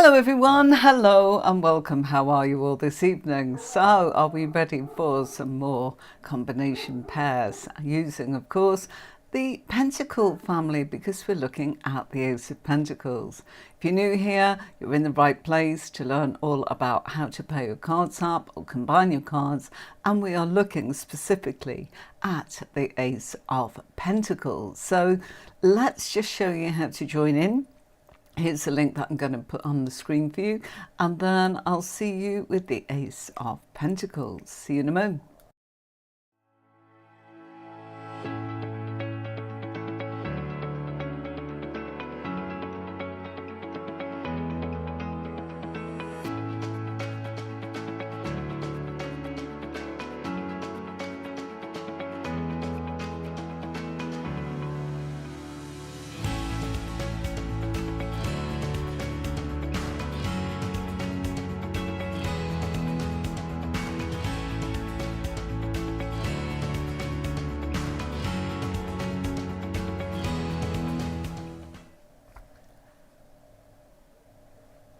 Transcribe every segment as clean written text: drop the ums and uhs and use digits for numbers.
Hello everyone, hello and welcome. How are you all this evening? So are we ready for some more combination pairs using, of course, the Pentacle family, because we're looking at the Ace of Pentacles. If you're new here, you're in the right place to learn all about how to pair your cards up or combine your cards, and we are looking specifically at the Ace of Pentacles. So let's just show you how to join in. Here's the link that I'm going to put on the screen for you, and then I'll see you with the Ace of Pentacles. See you in a moment.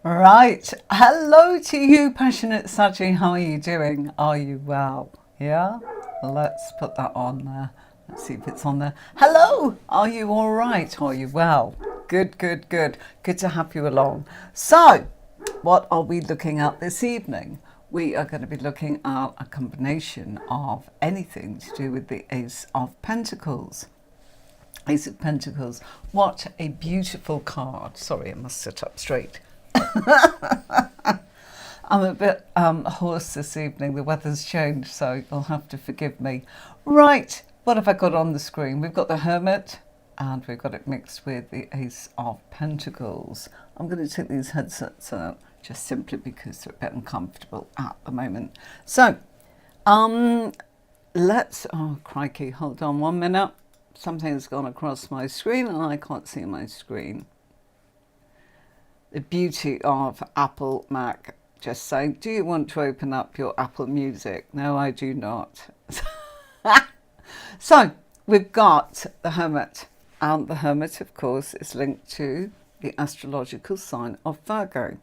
Right, hello to you, passionate Saji. How are you doing? Are you well? Yeah, let's put that on there. Let's see if it's on there. Hello, are you all right? Are you well? Good, good, good. Good to have you along. So, what are we looking at this evening? We are going to be looking at a combination of anything to do with the Ace of Pentacles. Ace of Pentacles, what a beautiful card. Sorry, I must sit up straight. I'm a bit hoarse this evening. The weather's changed, so you'll have to forgive me. Right, what have I got on the screen? We've got the Hermit, and we've got it mixed with the Ace of Pentacles. I'm going to take these headsets out just simply because they're a bit uncomfortable at the moment. So, let's, oh crikey, hold on 1 minute. Something's gone across my screen and I can't see my screen. The beauty of Apple Mac. Just saying, do you want to open up your Apple Music? No, I do not. So we've got the Hermit, and the Hermit, of course, is linked to the astrological sign of Virgo.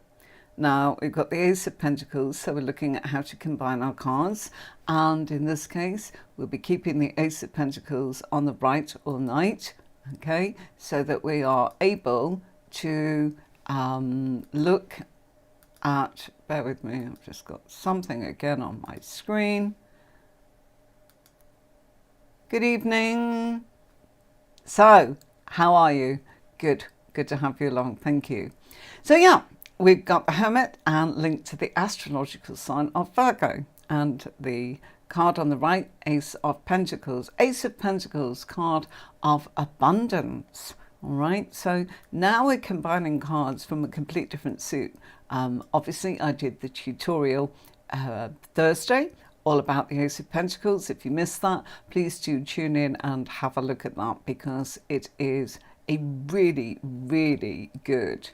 Now we've got the Ace of Pentacles, so we're looking at how to combine our cards, and in this case we'll be keeping the Ace of Pentacles on the right all night, okay, so that we are able to look at, bear with me, I've just got something again on my screen. Good evening. So, how are you? Good, good to have you along, thank you. So yeah, we've got the Hermit and linked to the astrological sign of Virgo, and the card on the right, Ace of Pentacles. Ace of Pentacles, card of abundance. All right, so now we're combining cards from a complete different suit. Obviously, I did the tutorial Thursday, all about the Ace of Pentacles. If you missed that, please do tune in and have a look at that, because it is a really, really good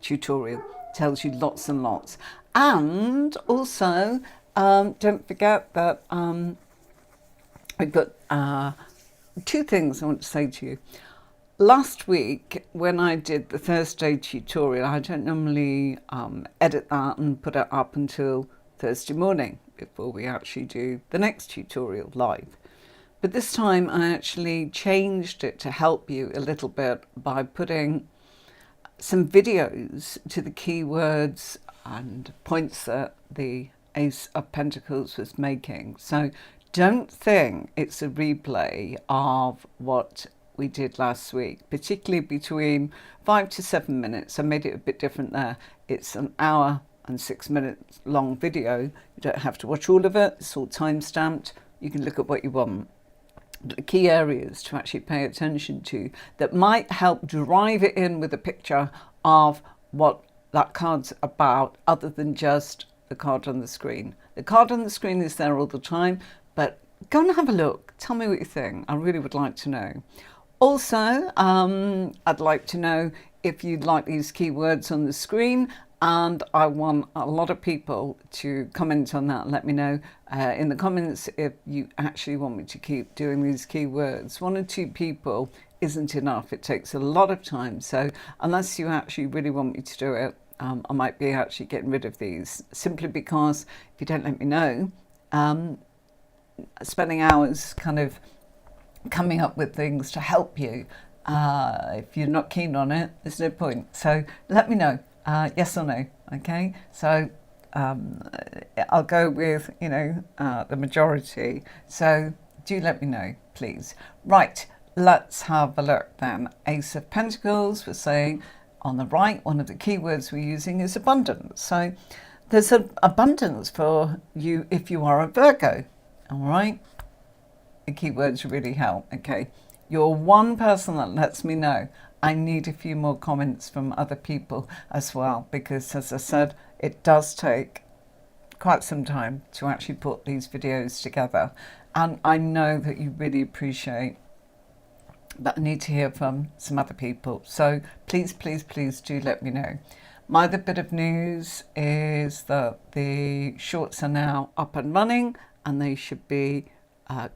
tutorial. Tells you lots and lots. And also, don't forget that we've got two things I want to say to you. Last week, when I did the Thursday tutorial, I don't normally edit that and put it up until Thursday morning before we actually do the next tutorial live. But this time I actually changed it to help you a little bit by putting some videos to the keywords and points that the Ace of Pentacles was making. So don't think it's a replay of what we did last week, particularly between 5 to 7 minutes. I made it a bit different there. It's an hour and 6 minutes long video. You don't have to watch all of it. It's all time stamped. You can look at what you want. But the key areas to actually pay attention to that might help drive it in with a picture of what that card's about, other than just the card on the screen. The card on the screen is there all the time, but go and have a look. Tell me what you think. I really would like to know. Also, I'd like to know if you'd like these keywords on the screen, and I want a lot of people to comment on that and let me know in the comments if you actually want me to keep doing these keywords. 1 or 2 people isn't enough. It takes a lot of time. So unless you actually really want me to do it, I might be actually getting rid of these, simply because if you don't let me know, spending hours kind of coming up with things to help you, if you're not keen on it, there's no point. So let me know, yes or no, okay? So I'll go with, the majority. So do let me know, please. Right, let's have a look then. Ace of Pentacles, we're saying on the right, one of the keywords we're using is abundance. So there's an abundance for you if you are a Virgo, all right? The keywords really help, okay? You're one person that lets me know. I need a few more comments from other people as well, because as I said, it does take quite some time to actually put these videos together. And I know that you really appreciate, but I need to hear from some other people. So please, please, please do let me know. My other bit of news is that the shorts are now up and running, and they should be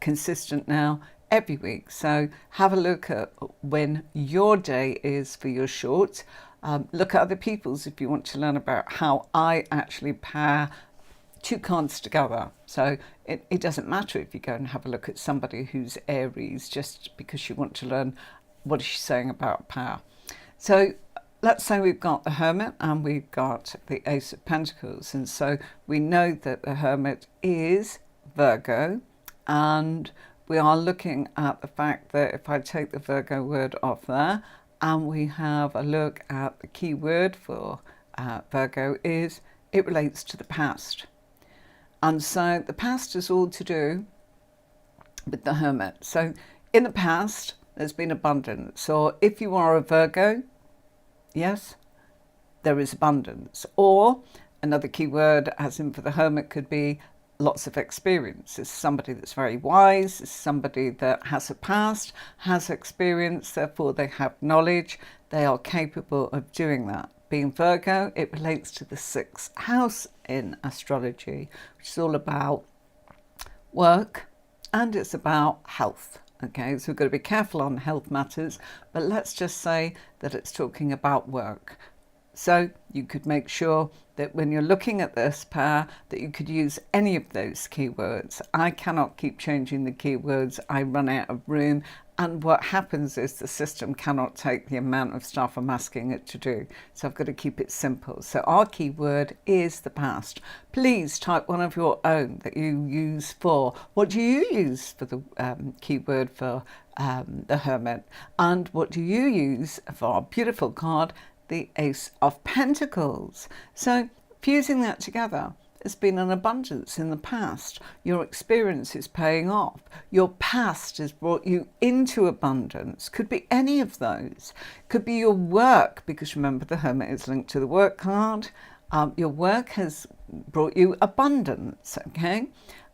consistent now every week. So have a look at when your day is for your shorts. Look at other people's if you want to learn about how I actually pair two cards together. So it doesn't matter if you go and have a look at somebody who's Aries just because you want to learn what is she saying about power. So let's say we've got the Hermit and we've got the Ace of Pentacles, and so we know that the Hermit is Virgo, and we are looking at the fact that if I take the Virgo word off there and we have a look at the key word for Virgo, is it relates to the past. And so the past is all to do with the Hermit. So in the past, there's been abundance. So if you are a Virgo, yes, there is abundance. Or another key word, as in for the Hermit, could be lots of experience. It's somebody that's very wise. It's somebody that has a past, has experience, therefore they have knowledge. They are capable of doing that. Being Virgo, it relates to the 6th house in astrology, which is all about work and it's about health. Okay, so we've got to be careful on health matters, but let's just say that it's talking about work. So you could make sure that when you're looking at this pair, that you could use any of those keywords. I cannot keep changing the keywords. I run out of room. And what happens is the system cannot take the amount of stuff I'm asking it to do. So I've got to keep it simple. So our keyword is the past. Please type one of your own that you use for. What do you use for the keyword for the Hermit? And what do you use for our beautiful card, the Ace of Pentacles? So fusing that together, there's been an abundance in the past. Your experience is paying off. Your past has brought you into abundance. Could be any of those. Could be your work, because remember the Hermit is linked to the work card. Your work has brought you abundance, okay?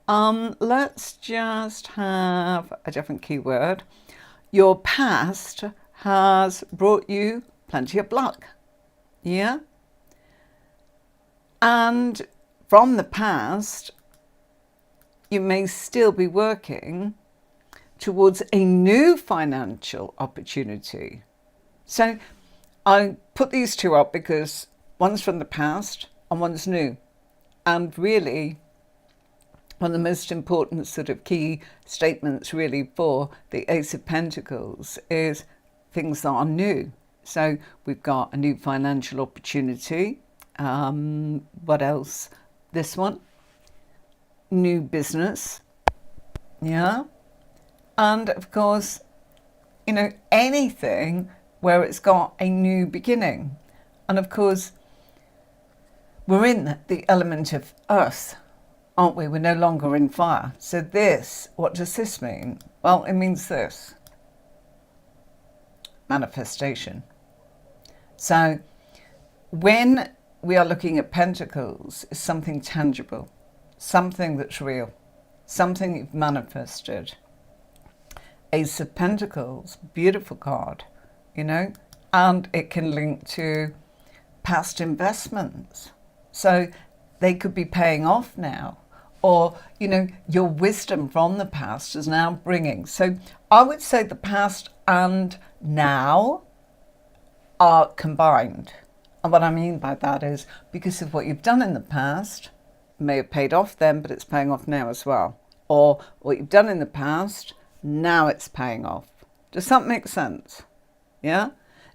Let's just have a different keyword. Your past has brought you plenty of luck, yeah? And from the past, you may still be working towards a new financial opportunity. So I put these two up because one's from the past and one's new. And really, one of the most important sort of key statements really for the Ace of Pentacles is things that are new. So we've got a new financial opportunity. What else? This one, new business, yeah, and of course, anything where it's got a new beginning. And of course, we're in the element of earth, aren't we? We're no longer in fire. So this, what does this mean? Well, it means this: manifestation. So when we are looking at Pentacles, is something tangible, something that's real, something you've manifested. Ace of Pentacles, beautiful card, and it can link to past investments. So they could be paying off now, or, you know, your wisdom from the past is now bringing. So I would say the past and now are combined. And what I mean by that is because of what you've done in the past, may have paid off then, but it's paying off now as well. Or what you've done in the past, now it's paying off. Does that make sense? Yeah?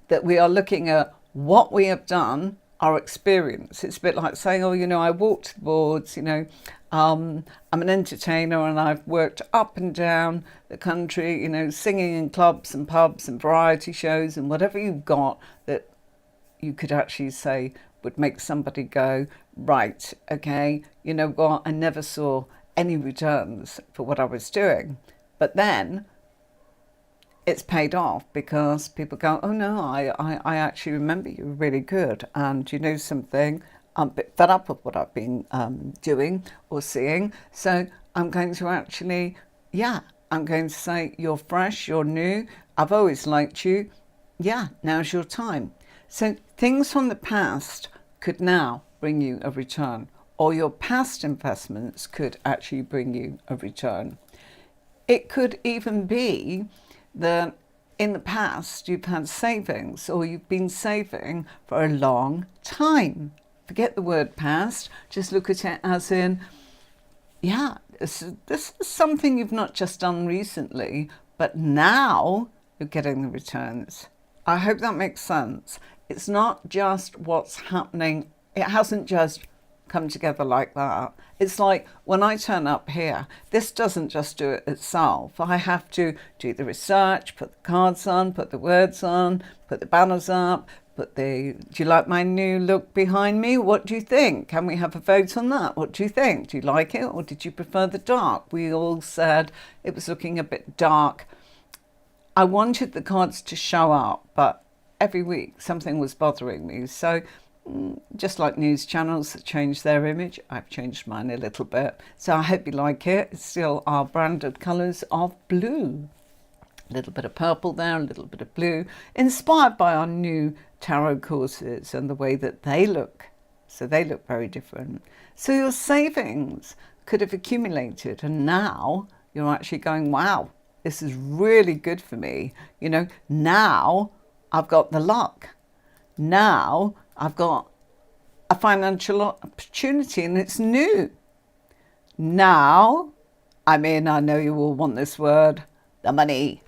That we are looking at what we have done, our experience. It's a bit like saying, oh, you know, I walked the boards, you know, I'm an entertainer and I've worked up and down the country, you know, singing in clubs and pubs and variety shows and whatever you've got that you could actually say would make somebody go, right, okay, you know what, I never saw any returns for what I was doing. But then it's paid off because people go, oh no, I actually remember you were really good. And you know something, I'm a bit fed up with what I've been doing or seeing. So I'm going to actually, I'm going to say, you're fresh, you're new. I've always liked you. Yeah, now's your time. So things from the past could now bring you a return, or your past investments could actually bring you a return. It could even be that in the past you've had savings, or you've been saving for a long time. Forget the word past, just look at it as in, this is something you've not just done recently, but now you're getting the returns. I hope that makes sense. It's not just what's happening. It hasn't just come together like that. It's like when I turn up here, this doesn't just do it itself. I have to do the research, put the cards on, put the words on, put the banners up, do you like my new look behind me? What do you think? Can we have a vote on that? What do you think? Do you like it, or did you prefer the dark? We all said it was looking a bit dark. I wanted the cards to show up, but every week something was bothering me. So just like news channels that change their image, I've changed mine a little bit. So I hope you like it. It's still our branded colours of blue. A little bit of purple there, a little bit of blue, inspired by our new tarot courses and the way that they look. So they look very different. So your savings could have accumulated, and now you're actually going, wow, this is really good for me. You know, now I've got the luck. Now I've got a financial opportunity and it's new. Now, I know you all want this word, the money.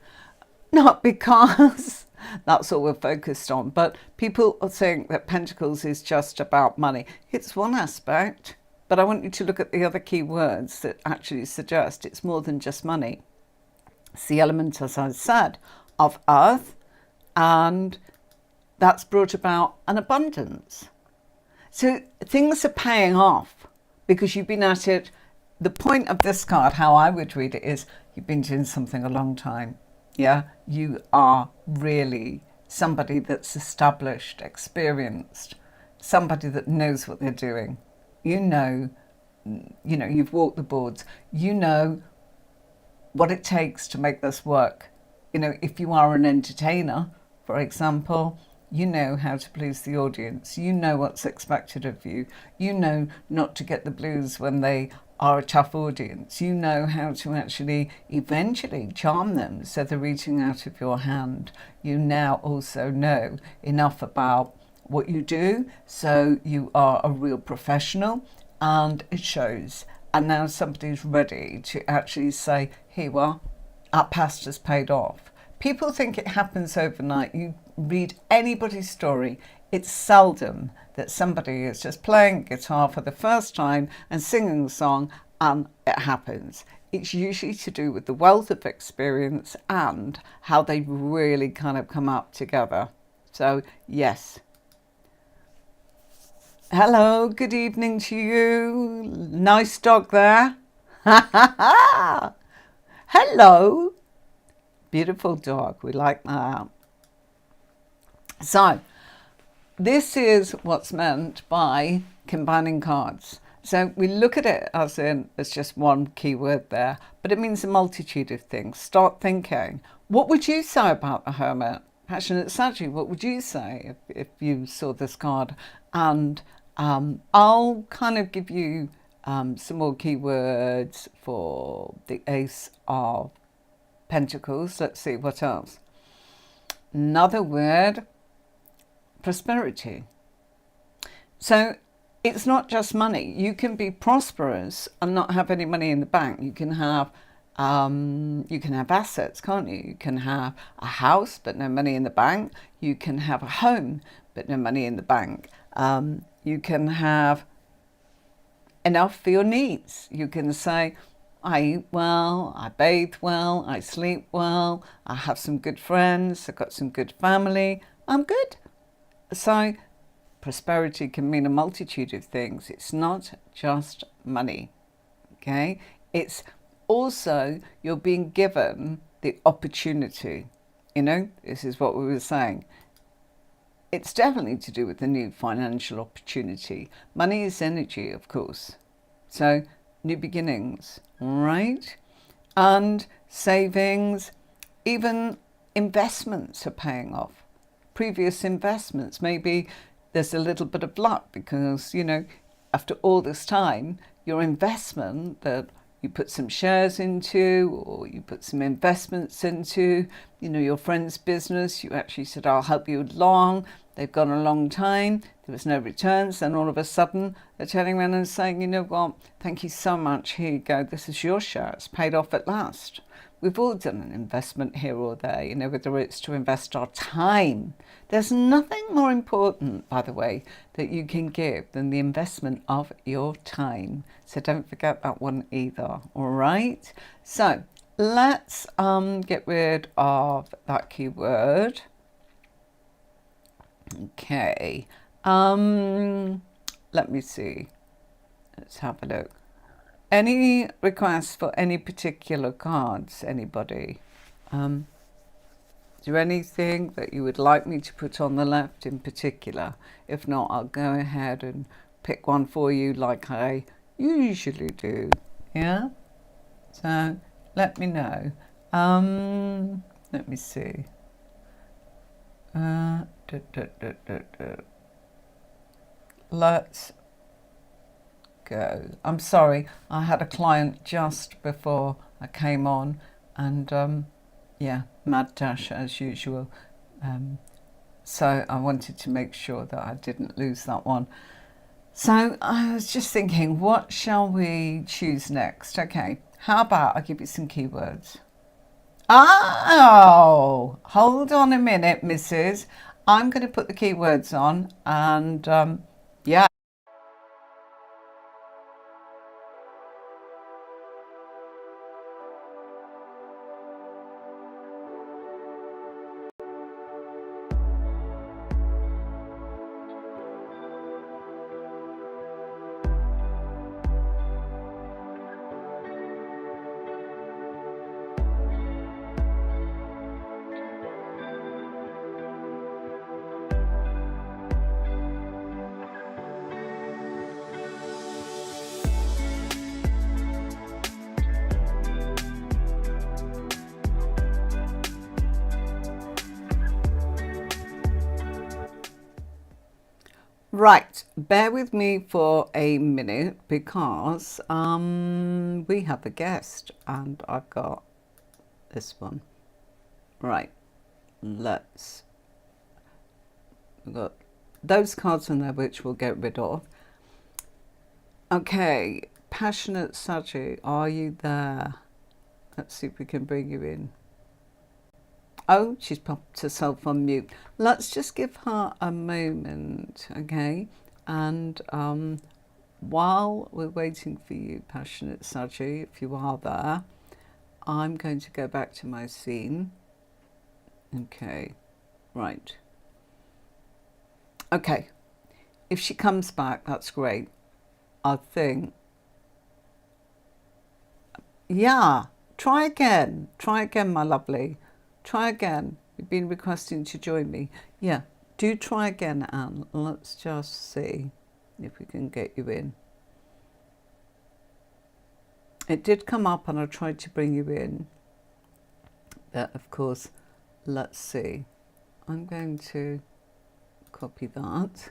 Not because that's all we're focused on, but people are saying that Pentacles is just about money. It's one aspect, but I want you to look at the other key words that actually suggest it's more than just money. It's the element, as I said, of earth, and that's brought about an abundance. So things are paying off because you've been at it. The point of this card, how I would read it, is you've been doing something a long time. Yeah, you are really somebody that's established, experienced, somebody that knows what they're doing. You know, you've walked the boards. You know what it takes to make this work. You know, if you are an entertainer, for example, you know how to please the audience. You know what's expected of you. You know not to get the blues when they are a tough audience. You know how to actually eventually charm them so they're reaching out of your hand. You now also know enough about what you do, so you are a real professional, and it shows. And now somebody's ready to actually say, here you are, our past has paid off. People think it happens overnight. You read anybody's story, it's seldom that somebody is just playing guitar for the first time and singing a song and it happens. It's usually to do with the wealth of experience and how they really kind of come up together. So, yes. Hello, good evening to you. Nice dog there. Hello. Beautiful dog. We like that. So, this is what's meant by combining cards. So we look at it as in there's just one key word there, but it means a multitude of things. Start thinking. What would you say about the Hermit? Passionate Sagittary, what would you say if you saw this card? And I'll kind of give you Some more keywords for the Ace of Pentacles. Let's see what else. Another word, prosperity. So it's not just money. You can be prosperous and not have any money in the bank. You can have assets, can't you? You can have a house but no money in the bank. You can have a home but no money in the bank. You can have enough for your needs. You can say, I eat well, I bathe well, I sleep well, I have some good friends, I've got some good family, I'm good. So prosperity can mean a multitude of things. It's not just money, okay? It's also you're being given the opportunity. You know, this is what we were saying. It's definitely to do with a new financial opportunity. Money is energy, of course. So, new beginnings, right? And savings, even investments are paying off. Previous investments, maybe there's a little bit of luck because, you know, after all this time, your investment that you put some shares into or you put some investments into, you know, your friend's business, you actually said, I'll help you along. They've gone a long time. There was no returns. Then all of a sudden they're turning around and saying, you know what, thank you so much. Here you go. This is your share. It's paid off at last. We've all done an investment here or there, you know, whether it's to invest our time. There's nothing more important, by the way, that you can give than the investment of your time. So don't forget that one either, all right? So let's get rid of that keyword. Okay. Let me see. Let's have a look. Any requests for any particular cards, anybody? Is there anything that you would like me to put on the left in particular? If not, I'll go ahead and pick one for you like I usually do. Yeah? So let me know. Let me see. Let's go. I'm sorry, I had a client just before I came on and yeah, mad dash as usual. So I wanted to make sure that I didn't lose that one. So I was just thinking, what shall we choose next? Okay, how about I give you some keywords? Oh, hold on a minute, Mrs. I'm going to put the keywords on and yeah. Right, bear with me for a minute because we have a guest and I've got this one. Right, we've got those cards in there which we'll get rid of. Okay, Passionate Saji, are you there? Let's see if we can bring you in. Oh, she's popped herself on mute. Let's just give her a moment, okay? And while we're waiting for you, Passionate Saji, if you are there, I'm going to go back to my scene. Okay, right. Okay, if she comes back, that's great. I think, yeah, try again, my lovely. Try again. You've been requesting to join me. Yeah, do try again, Anne. Let's just see if we can get you in. It did come up and I tried to bring you in. But of course, let's see. I'm going to copy that.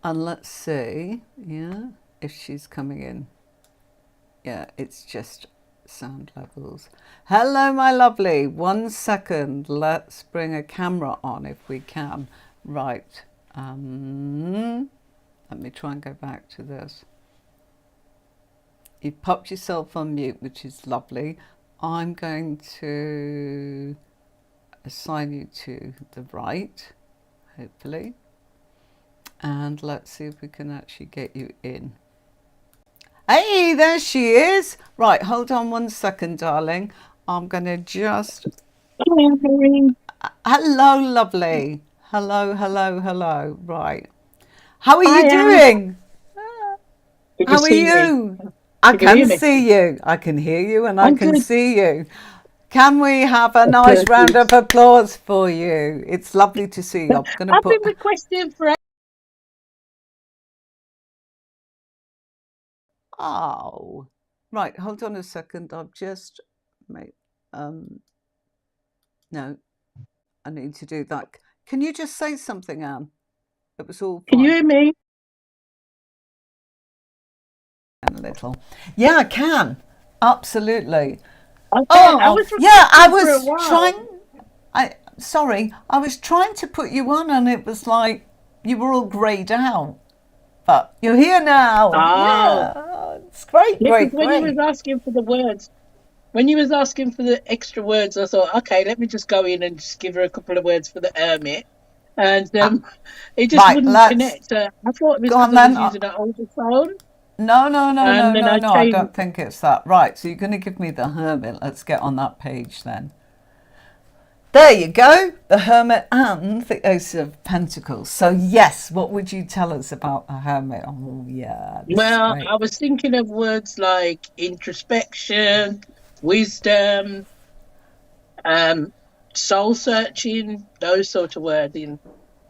And let's see, yeah, if she's coming in. Yeah, it's just sound levels. Hello, my lovely. 1 second. Let's bring a camera on if we can. Right. Let me try and go back to this. You've popped yourself on mute, which is lovely. I'm going to assign you to the right, hopefully. And let's see if we can actually get you in. Hey, there she is. Right, hold on 1 second, darling. I'm going to just... Hello, lovely. Hello, hello, hello. Right. How are you doing? Can you How are see me? you? I Can you hear can me? see you. I can hear you and I I'm can good. see you. Can we have a nice Good. round of applause for you? It's lovely to see you. I'm going to I've been put... requesting for. Oh, right. Hold on a second. I've just made... No, I need to do that. Can you just say something, Anne? It was all Can you fine. hear me? A little. Yeah, I can. Absolutely. Okay, I Oh, was yeah, I requesting for a was while. trying... Sorry, I was trying to put you on and it was like you were all greyed out. But you're here now. Oh, Yeah, it's great, yeah, because great, when you was great. asking for the words, when you was asking for the extra words, I thought, okay, let me just go in and just give her a couple of words for the hermit, and Uh, it just right, wouldn't let's connect. I thought it was go because on I was then. using an older phone, No, no, no, and no, then no, I no. I changed. don't think it's that. Right, so you're going to give me the Hermit. Let's get on that page then. There you go, the Hermit and the Ace of Pentacles. So yes, what would you tell us about the Hermit? Oh yeah, this is Well, great. I was thinking of words like introspection, wisdom, um, soul searching, those sort of wording.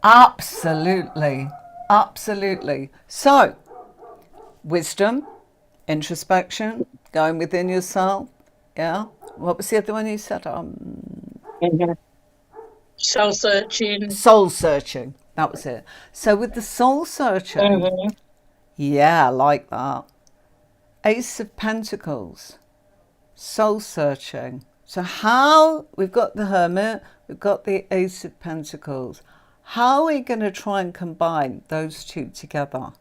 Absolutely, absolutely. So wisdom, introspection, going within yourself. Yeah. What was the other one you said? Mhm. Soul searching. Soul searching. That was it. So with the soul searching, Hmm. yeah, I like that. Ace of Pentacles, soul searching. So how we've got the Hermit, we've got the Ace of Pentacles. How are we going to try and combine those two together?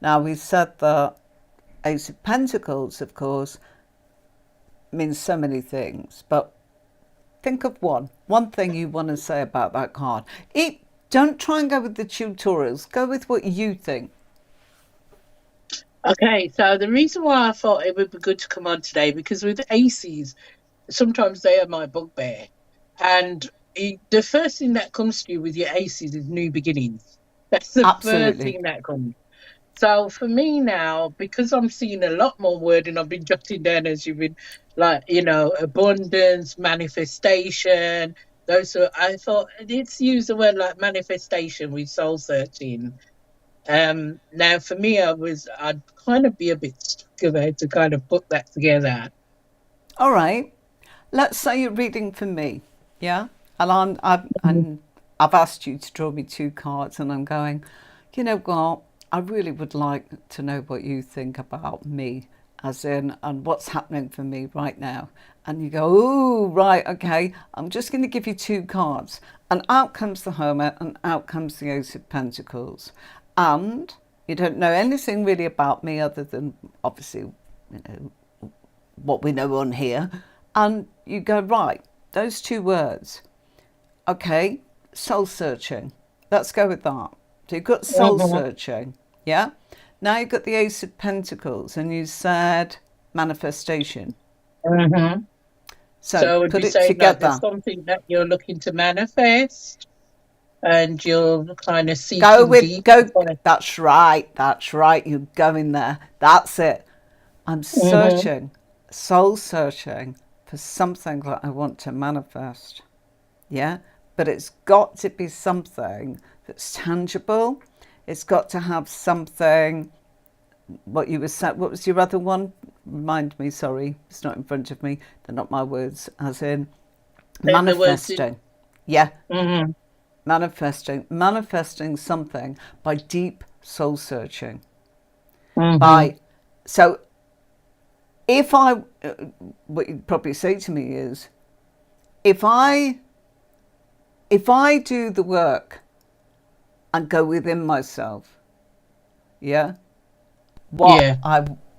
Now we said that Ace of Pentacles, of course, means so many things, but think of one thing you want to say about that card. Don't try and go with the tutorials. Go with what you think. Okay, so the reason why I thought it would be good to come on today, because with aces, sometimes they are my bugbear. And the first thing that comes to you with your aces is new beginnings. That's the first Absolutely. thing that comes. So for me now, because I'm seeing a lot more wording, I've been jotting down as you've been like, abundance, manifestation, those. So I thought let's use the word like manifestation with soul searching. Now for me, I'd kind of be a bit stuck about to kind of put that together. All right. Let's say you're reading for me. Yeah. And Mhm. I've asked you to draw me 2 cards, and I'm going, you know what? I really would like to know what you think about me, as in, and what's happening for me right now. And you go, oh, right, okay. I'm just going to give you 2 cards. And out comes the Hermit, and out comes the Ace of Pentacles. And you don't know anything really about me other than obviously, you know, what we know on here, and you go, right, those 2 words, okay, soul searching, let's go with that. So you've got soul Mhm. searching, yeah. Now you've got the Ace of Pentacles and you said manifestation. Mhm. So So would put you it say like there's together. something that you're looking to manifest and you're kind of Go seeking with deep? go. That's right, you're going there, that's it. I'm Mm-hmm. searching, soul searching for something that I want to manifest. Yeah, but it's got to be something that's tangible. It's got to have something. What you were saying, what was your other one? Remind me, sorry, it's not in front of me. They're not my words, as in Then the words in. manifesting. Yeah, Mm-hmm. manifesting something by deep soul searching. Mm-hmm. By, so if what you'd probably say to me is, if I do the work and go within myself, yeah, Yeah.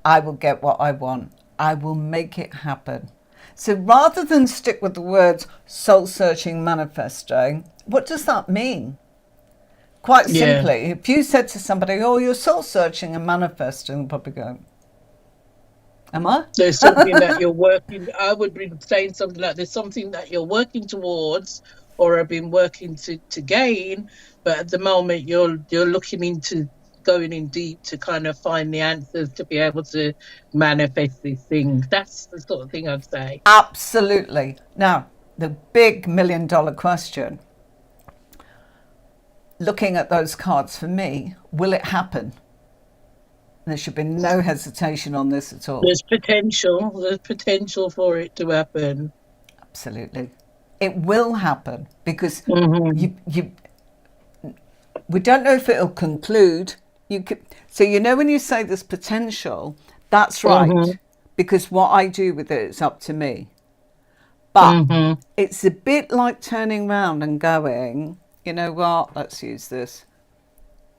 I will get what I want. I will make it happen. So rather than stick with the words soul searching, manifesting, what does that mean? Quite Yeah. simply, if you said to somebody, oh, you're soul searching and manifesting, they'll probably go, am I? There's something that you're working. I would be saying something like there's something that you're working towards or have been working to gain, but at the moment you're looking into going in deep to kind of find the answers to be able to manifest these things. That's the sort of thing I'd say. Absolutely. Now, the big $1 million question, looking at those cards for me, will it happen? There should be no hesitation on this at all. There's potential. There's potential for it to happen. Absolutely. It will happen because Hmm. you we don't know if it'll conclude. You could, so when you say there's potential, that's Hmm. right, because what I do with it is up to me. But Hmm. it's a bit like turning round and going, you know what, let's use this.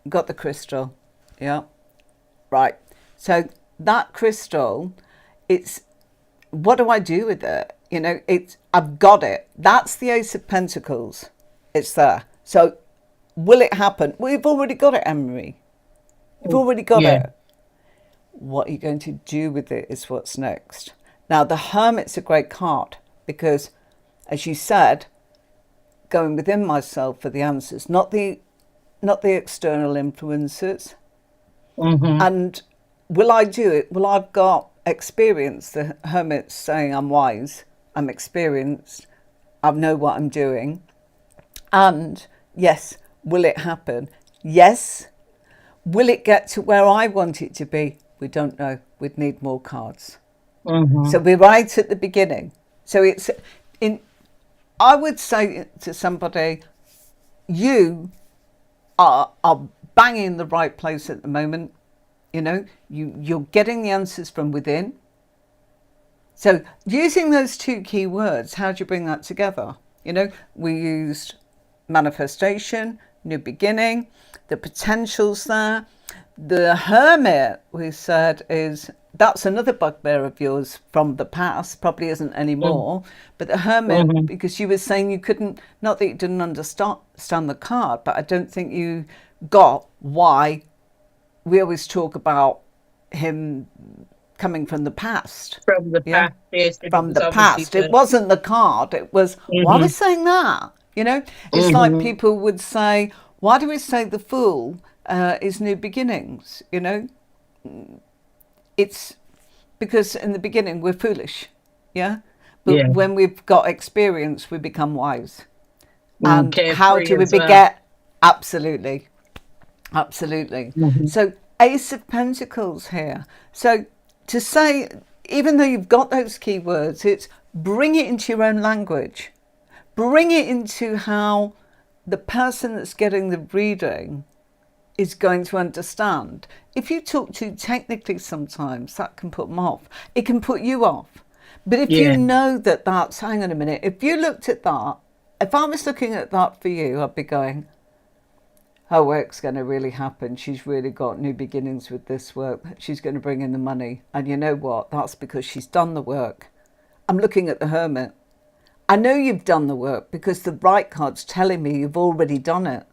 Got the crystal. Yeah. Right. So that crystal, it's, what do I do with it? I've got it. That's the Ace of Pentacles. It's there. So will it happen? We've already got it, Emery. You've already got Yeah. it. What are you going to do with it is what's next. Now, the Hermit's a great card because, as you said, going within myself for the answers, not the external influences. Hmm. And will I do it? Well, I've got experience. The Hermit's saying I'm wise, I'm experienced, I know what I'm doing. And yes, will it happen? Yes. Will it get to where I want it to be? We don't know. We'd need more cards. Hmm. So we're right at the beginning. So it's in. I would say to somebody, you are banging in the right place at the moment. You're getting the answers from within. So using those two key words, how do you bring that together? We used manifestation, new beginning, the potentials there. The Hermit, we said, that's another bugbear of yours from the past, probably isn't anymore. But the Hermit, Hmm. because you were saying you couldn't, not that you didn't understand the card, but I don't think you got why we always talk about him coming from the past. From the Yeah. past, yes, it From was the obviously past. It wasn't the card. It was, why are we hmm saying that? It's like hmm people would say, why do we say the Fool is new beginnings? It's because in the beginning we're foolish. Yeah. But Yeah. when we've got experience, we become wise. And how Carefree do we as well. beget? Absolutely. Absolutely. Hmm. So, Ace of Pentacles here. So, to say, even though you've got those keywords, it's bring it into your own language. Bring it into how the person that's getting the reading is going to understand. If you talk too technically sometimes, that can put them off. It can put you off. But if you Yeah. know that that's, hang on a minute, if you looked at that, if I was looking at that for you, I'd be going, her work's going to really happen. She's really got new beginnings with this work. She's going to bring in the money. And you know what? That's because she's done the work. I'm looking at the Hermit. I know you've done the work because the right card's telling me you've already done it.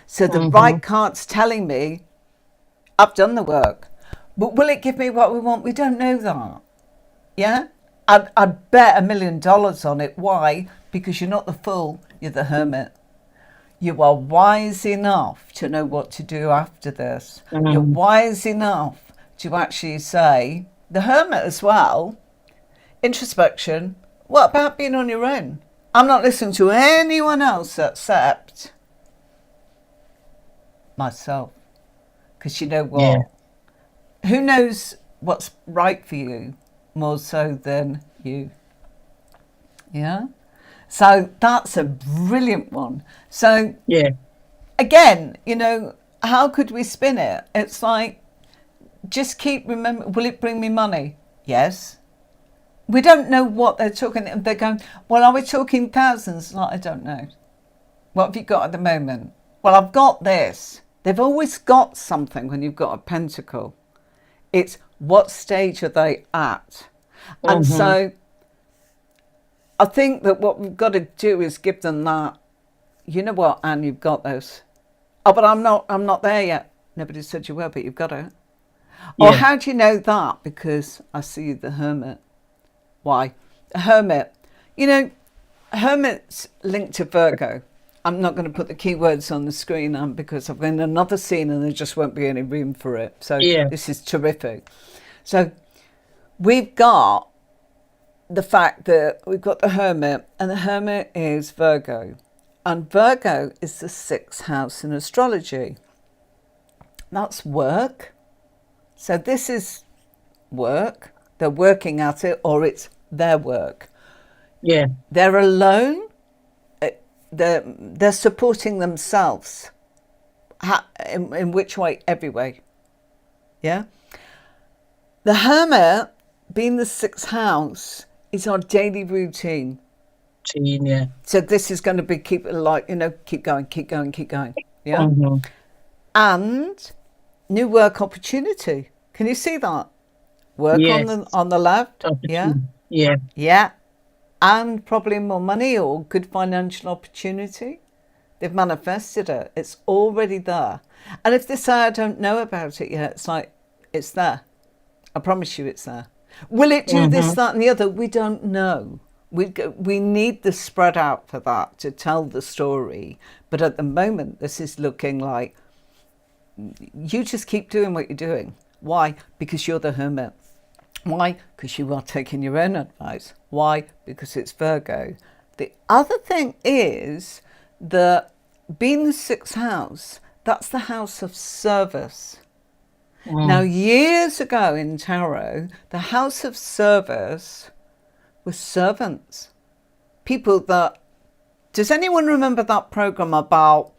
So the Hmm. right card's telling me I've done the work. But will it give me what we want? We don't know that. Yeah? I'd bet $1 million on it. Why? Because you're not the Fool, you're the Hermit. You are wise enough to know what to do after this. You're Hmm. wise enough to actually say, the Hermit as well, introspection, what about being on your own? I'm not listening to anyone else except myself. Because you know Yeah. what? Who knows what's right for you more so than you? Yeah? So that's a brilliant one. So Yeah. again, how could we spin it? It's like, just keep remember, will it bring me money? Yes. We don't know what they're talking. They're going, well, are we talking thousands? Like, I don't know. What have you got at the moment? Well, I've got this. They've always got something when you've got a pentacle. It's what stage are they at? And Mm-hmm. so I think that what we've got to do is give them that, you know what, Anne, you've got this. Oh, but I'm not there yet. Nobody said you were, but you've got it. Or Yeah. how do you know that? Because I see the hermit. Why? The hermit. You know, hermit's linked to Virgo. I'm not going to put the keywords on the screen because I've got another scene and there just won't be any room for it. So Yeah. this is terrific. So we've got the fact that we've got the hermit, and the hermit is Virgo. And Virgo is the sixth house in astrology. That's work. So this is work. They're working at it, or it's their work. Yeah. They're alone. They're supporting themselves. In which way? Every way. Yeah. The hermit, being the sixth house, is our daily routine. Yeah. So this is going to be keep going, keep going, keep going. Yeah. Mm-hmm. And new work opportunity. Can you see that? Work Yes. on the left. Yeah. Opportunity. Yeah. Yeah. And probably more money or good financial opportunity. They've manifested it. It's already there. And if they say I don't know about it yet, it's like, it's there. I promise you it's there. Will it do this, Mm-hmm. that and the other? We don't know. We need the spread out for that to tell the story. But at the moment, this is looking like you just keep doing what you're doing. Why? Because you're the hermit. Why? Because you are taking your own advice. Why? Because it's Virgo. The other thing is that being the sixth house, that's the house of service. Now, years ago in tarot, the house of service was servants. People that... Does anyone remember that program about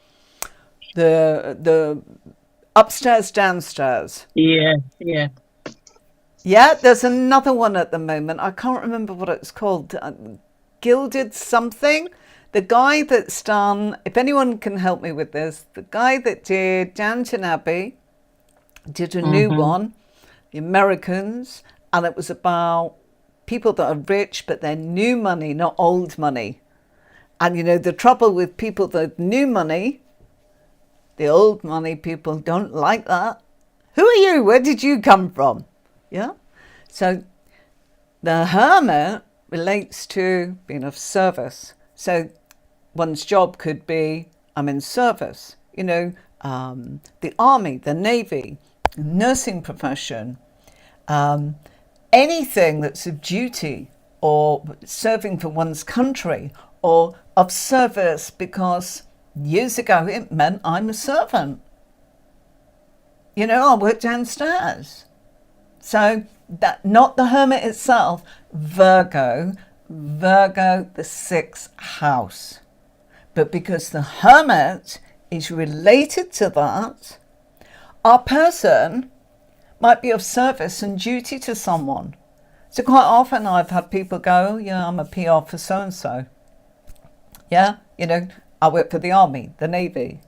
the upstairs, downstairs? Yeah. Yeah. Yeah, there's another one at the moment. I can't remember what it's called. Gilded something. The guy that's done, if anyone can help me with this, the guy that did Downton Abbey did a new Mm-hmm. one, The Americans, and it was about people that are rich, but they're new money, not old money. And you know, the trouble with people that new money, the old money people don't like that. Who are you? Where did you come from? Yeah. So the hermit relates to being of service. So one's job could be, I'm in service, the army, the navy, nursing profession, anything that's of duty or serving for one's country or of service, because years ago it meant I'm a servant. I work downstairs. So that, not the hermit itself, Virgo, the sixth house. But because the hermit is related to that, our person might be of service and duty to someone. So quite often I've had people go, oh, yeah, I'm a PR for so-and-so. Yeah, I work for the army, the navy.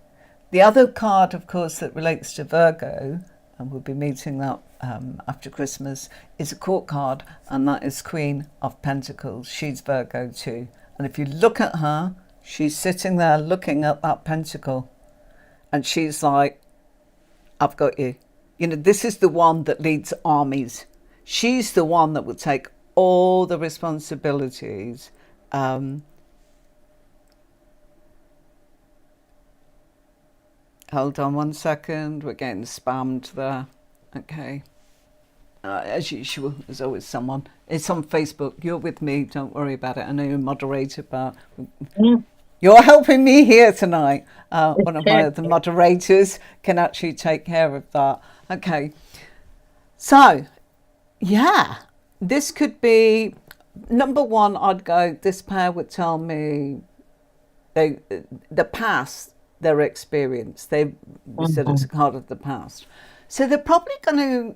The other card, of course, that relates to Virgo, and we'll be meeting that after Christmas, is a court card, and that is Queen of Pentacles. She's Virgo too. And if you look at her, she's sitting there looking at that pentacle, and she's like, I've got you. This is the one that leads armies. She's the one that will take all the responsibilities. Hold on one second. We're getting spammed there. Okay. As usual, there's always someone. It's on Facebook. You're with me. Don't worry about it. I know you're a moderator, but you're helping me here tonight. One of my other moderators can actually take care of that. Okay. So, yeah, this could be, number one, I'd go, this pair would tell me the past, their experience. We said it's a card of the past. So they're probably going to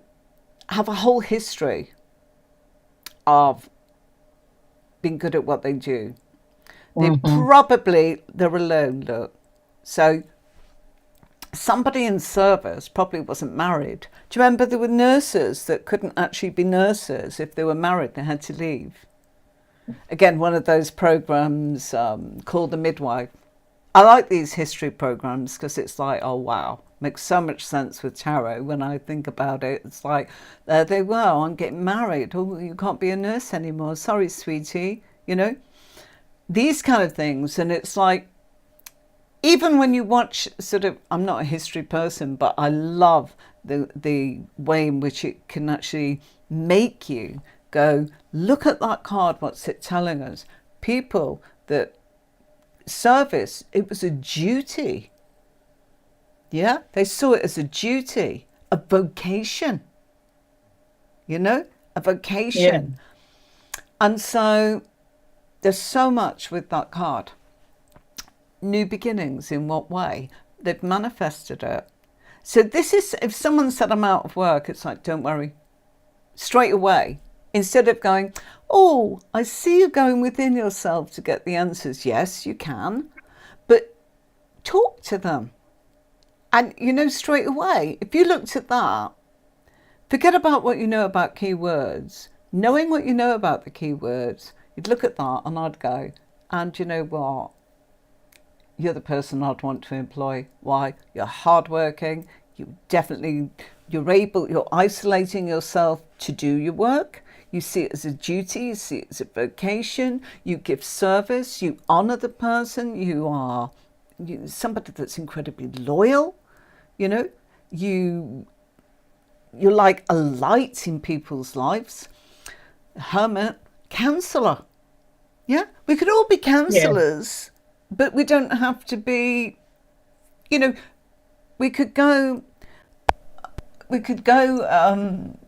have a whole history. of being good at what they do. Mm-hmm. They're alone, look. So somebody in service probably wasn't married. Do you remember there were nurses that couldn't actually be nurses if they were married? They had to leave. Again, one of those programs called The Midwife. I like these history programs because it's like, oh wow, makes so much sense with tarot when I think about it. It's like, there they were, I'm getting married. Oh, you can't be a nurse anymore. Sorry, sweetie. You know, these kind of things. And it's like, even when you watch sort of, I'm not a history person, but I love the way in which it can actually make you go, look at that card, what's it telling us? People that service, it was a duty. Yeah, they saw it as a duty, a vocation, you know, a Yeah. vocation. And so there's so much with that card. New beginnings, in what way? They've manifested it. So this is, if someone said I'm out of work, it's like, don't worry, straight away. Instead of going, oh, I see you going within yourself to get the answers. Yes, you can, but talk to them. And, you know, straight away, if you looked at that, forget about what you know about keywords. Knowing what you know about the keywords, you'd look at that and I'd go, and you know what? You're the person I'd want to employ. Why? You're hardworking. You're isolating yourself to do your work. You see it as a duty. You see it as a vocation. You give service. You honor the person. You're somebody that's incredibly loyal. You know, you're like a light in people's lives. Hermit, counselor. Yeah, we could all be Yeah. counselors, but we don't have to be, you know, we could go,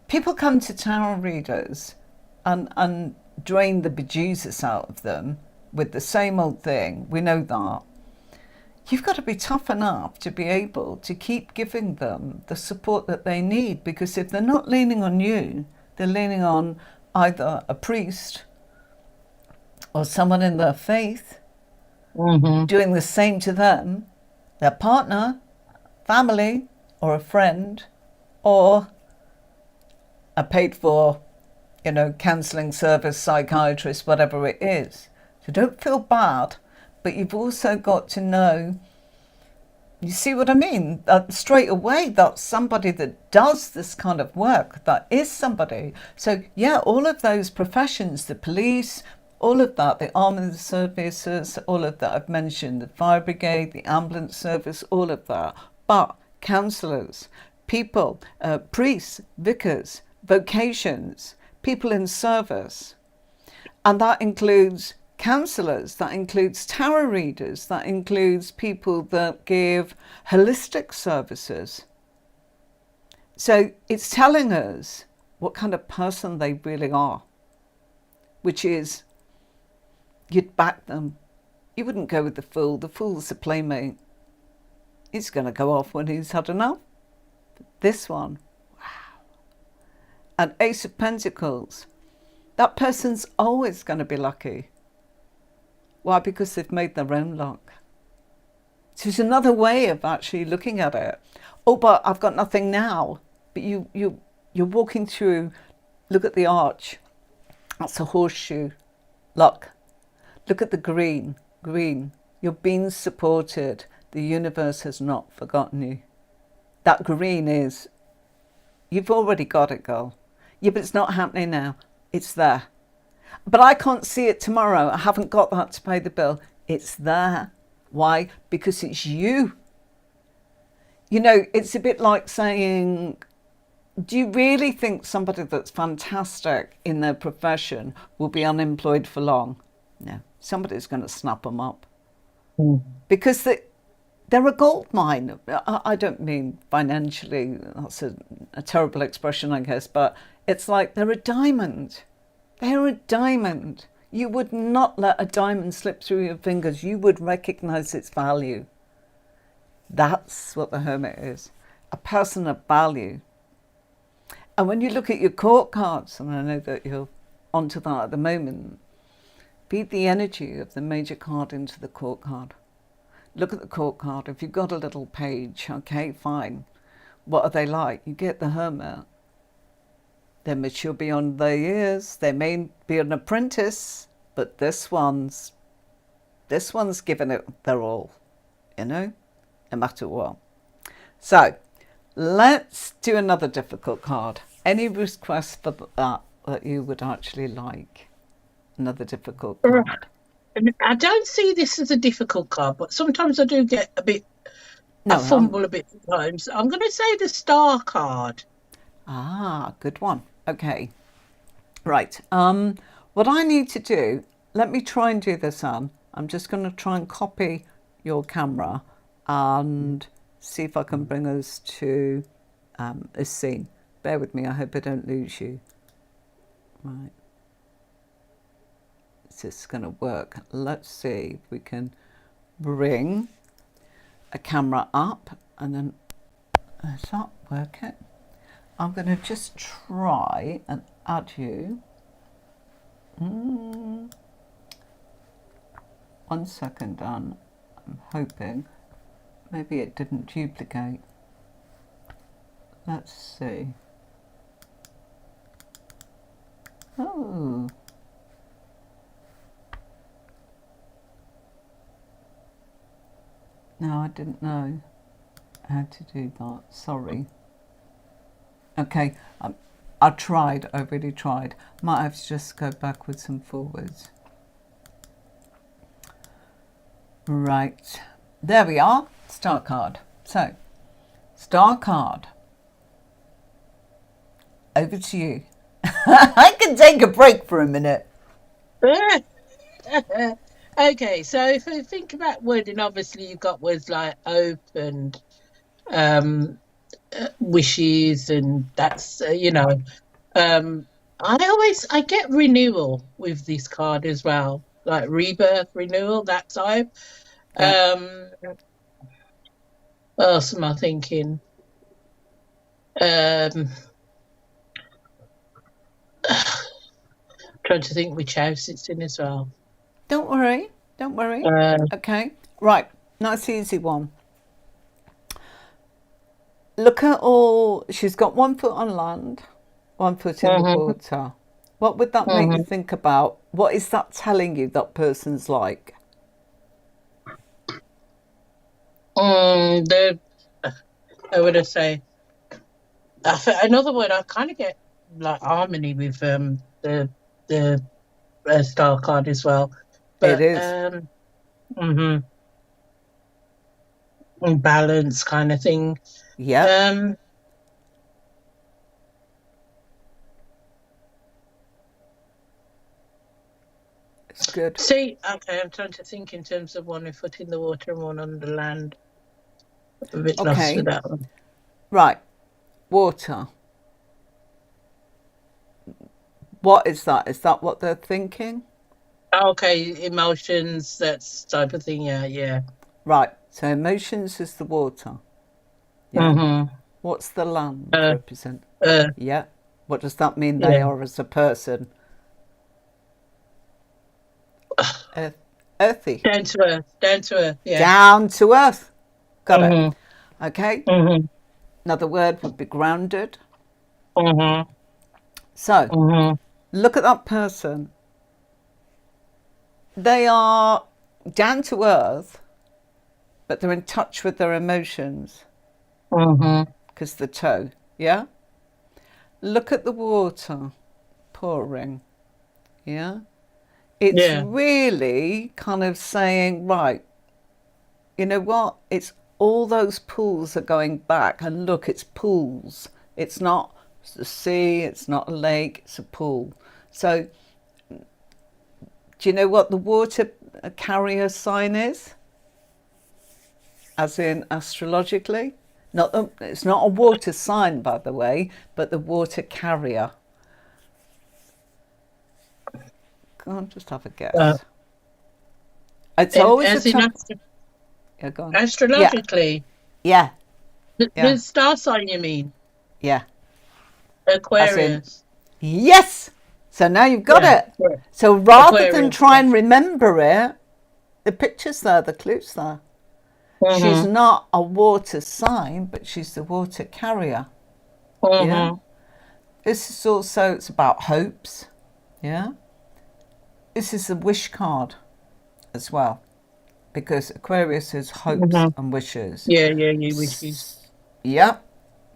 people come to tarot readers and drain the bejesus out of them with the same old thing. We know that. You've got to be tough enough to be able to keep giving them the support that they need, because if they're not leaning on you, they're leaning on either a priest or someone in their faith Mm-hmm. doing the same to them, their partner, family, or a friend, or a paid for, you know, counselling service, psychiatrist, whatever it is. So don't feel bad, but you've also got to know, you see what I mean? Straight away, that's somebody that does this kind of work. That is somebody. So yeah, all of those professions, the police, all of that, the armed services, all of that I've mentioned, the fire brigade, the ambulance service, all of that. But counsellors, people, priests, vicars, vocations, people in service. And that includes counsellors, that includes tarot readers, that includes people that give holistic services. So it's telling us what kind of person they really are, which is, you'd back them. You wouldn't go with the fool. The fool's a playmate. He's going to go off when he's had enough. But this one, wow. An Ace of Pentacles. That person's always going to be lucky. Why? Because they've made their own luck. So it's another way of actually looking at it. Oh, but I've got nothing now. But you're walking through, look at the arch. That's a horseshoe. Luck. Look at the green. Green. You're being supported. The universe has not forgotten you. That green is, you've already got it, girl. Yeah, but it's not happening now. It's there. But I can't see it tomorrow. I haven't got that to pay the bill. It's there. Why? Because it's you. You know, it's a bit like saying, do you really think somebody that's fantastic in their profession will be unemployed for long? No. Somebody's going to snap them up. Because they're a gold mine. I don't mean financially. That's a terrible expression, I guess. But it's like they're a diamond. They're a diamond. You would not let a diamond slip through your fingers. You would recognize its value. That's what the Hermit is. A person of value. And when you look at your court cards, and I know that you're onto that at the moment. Feed the energy of the major card into the court card. Look at the court card. If you've got a little page, okay, fine. What are they like? You get the Hermit. They're mature beyond their years. They may be an apprentice, but this one's given it their all, no matter what. So let's do another difficult card. Any requests for that you would actually like? Another difficult card. I don't see this as a difficult card, but sometimes I do get a bit. No, I fumble a bit sometimes. I'm going to say the Star card. Ah, good one. Okay. Right. What I need to do, let me try and do this, Anne. I'm just going to try and copy your camera and see if I can bring us to this scene. Bear with me. I hope I don't lose you. Right. Is this going to work? Let's see if we can bring a camera up and then is that working? I'm going to just try and add you. 1 second, Dan. I'm hoping maybe it didn't duplicate. Let's see. Oh. No, I didn't know how to do that. Sorry. Okay, I tried. I really tried. Might have to just go backwards and forwards. Right. There we are. Star card. So, Star card. Over to you. I can take a break for a minute. Okay, so if you think about wording, obviously you've got words like opened, wishes, and that's I get renewal with this card as well, like rebirth, renewal, that type. Yeah. What else am I thinking? Trying to think which house it's in as well. Don't worry. Okay. Right. Nice easy one. Look at all. She's got 1 foot on land, 1 foot in the water. What would that make you think about? What is that telling you that person's like? I would say another word. I kind of get like harmony with the star card as well. But, it is. Balance kind of thing. Yeah. It's good. See, okay, I'm trying to think in terms of 1 foot in the water and 1 on the land. I'm a bit lost with that one. Right. Water. What is that? Is that what they're thinking? Okay, emotions, that's type of thing, yeah. Right. So emotions is the water. Yeah. What's the land represent? Yeah. What does that mean they are as a person? Earthy. Down to earth, yeah. Down to earth. Got it. Okay. Another word would be grounded. So, look at that person. They are down to earth, but they're in touch with their emotions. Because the toe, yeah? Look at the water pouring, yeah? It's really kind of saying, right, you know what? It's all those pools are going back. And look, it's pools. It's not the sea, it's not a lake, it's a pool. So, do you know what the water carrier sign is? As in astrologically? It's not a water sign, by the way, but the water carrier. Go on, just have a guess. It's always yeah, go on. Astrologically? Yeah. The star sign, you mean? Yeah. Aquarius. Yes! So now you've got Yeah. it. Correct. So rather than Aquarius. try and remember it, the picture's there, the clue's there. She's Mm-hmm. not a water sign, but she's the water carrier. Yeah. Mm-hmm. This is also, it's about hopes. Yeah. This is a wish card as well, because Aquarius is hopes Mm-hmm. and wishes. Yeah, yeah, yeah, wishes. Yeah.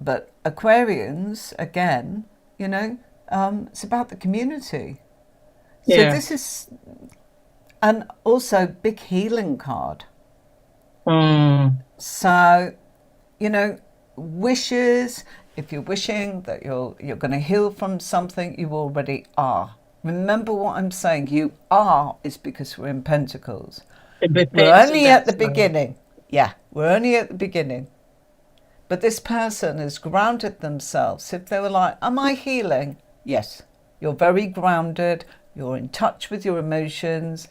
But Aquarians, again, you know, it's about the community. So Yeah. this is, and also big healing card. Mm. So, you know, wishes, if you're wishing that you're going to heal from something, you already are. Remember what I'm saying, you are is because we're in Pentacles. It We're depends on only at that the side. beginning. Yeah, we're only at the beginning. But this person has grounded themselves. If they were like, am I healing? Yes, you're very grounded. You're in touch with your emotions.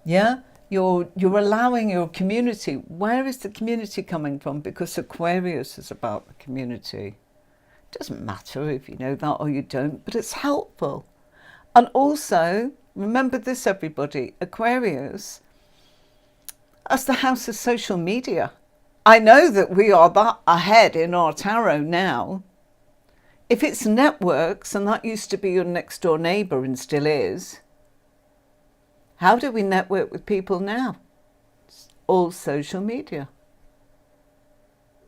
Yeah, you're allowing your community. Where is the community coming from? Because Aquarius is about the community. It doesn't matter if you know that or you don't, but it's helpful. And also, remember this, everybody, Aquarius, as the house of social media. I know that we are that ahead in our tarot now. If it's networks, and that used to be your next door neighbour and still is, how do we network with people now? It's all social media.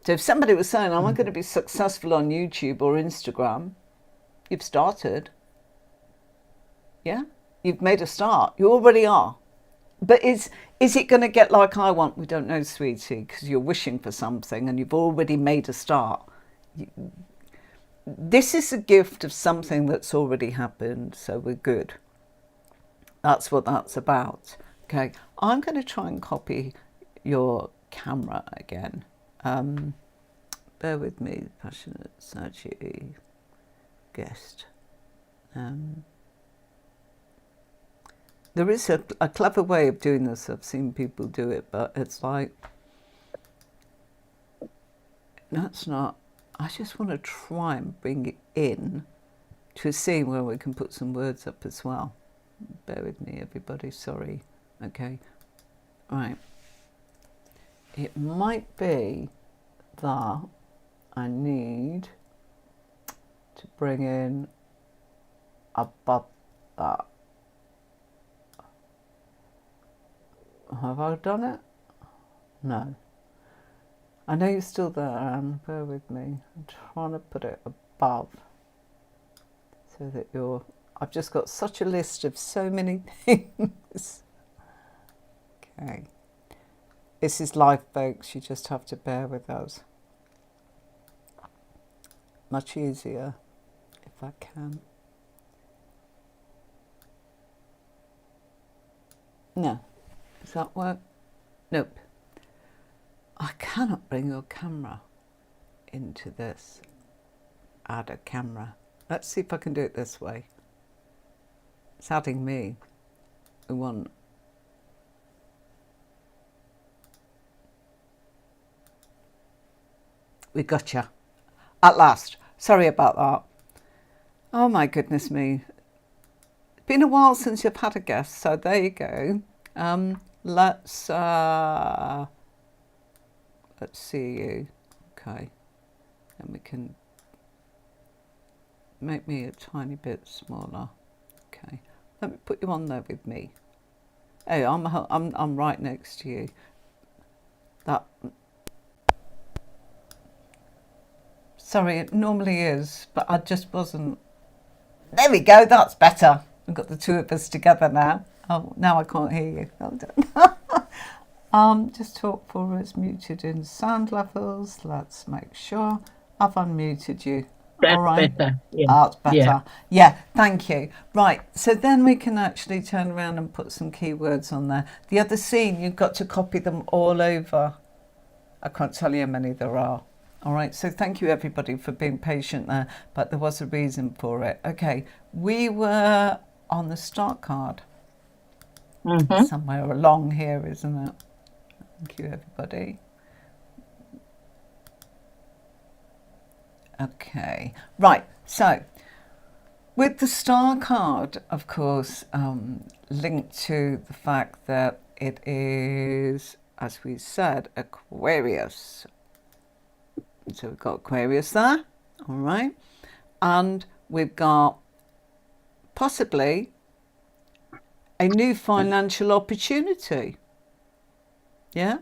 So if somebody was saying, am I going to be successful on YouTube or Instagram? You've started. Yeah? You've made a start. You already are. But is it going to get like I want? We don't know, sweetie, because you're wishing for something and you've already made a start. This is a gift of something that's already happened, so we're good. That's what that's about. Okay, I'm going to try and copy your camera again. Bear with me, passionate Sagittarius guest. There is a clever way of doing this. I've seen people do it, but it's like, that's not, I just want to try and bring it in to a scene where we can put some words up as well. Bear with me, everybody, sorry. Okay, right. It might be that I need to bring in above that. Have I done it? No. I know you're still there, Anne. Bear with me. I'm trying to put it above so that you're... I've just got such a list of so many things. Okay. This is life, folks. You just have to bear with us. Much easier if I can. No. Does that work? Nope. I cannot bring your camera into this. Add a camera. Let's see if I can do it this way. It's adding me. We want... We gotcha. At last. Sorry about that. Oh my goodness me. It's been a while since you've had a guest, so there you go. Let's see you. Okay. And we can make me a tiny bit smaller. Okay. Let me put you on there with me. Hey, I'm right next to you. That... Sorry, it normally is, but I just wasn't... There we go, that's better. We've got the two of us together now. Oh, now I can't hear you. Hold on. Just talk for us, muted in sound levels. Let's make sure I've unmuted you. That's All right. better. Yeah. That's Yeah. better. Yeah, thank you. Right, so then we can actually turn around and put some keywords on there. The other scene, you've got to copy them all over. I can't tell you how many there are. All right, so thank you everybody for being patient there, but there was a reason for it. Okay, we were on the start card. Mm-hmm. Somewhere along here, isn't it? Thank you everybody. Okay, right, so With the star card, of course, linked to the fact that it is, as we said, Aquarius. So we've got Aquarius there, all right? And we've got possibly a new financial opportunity. Yeah?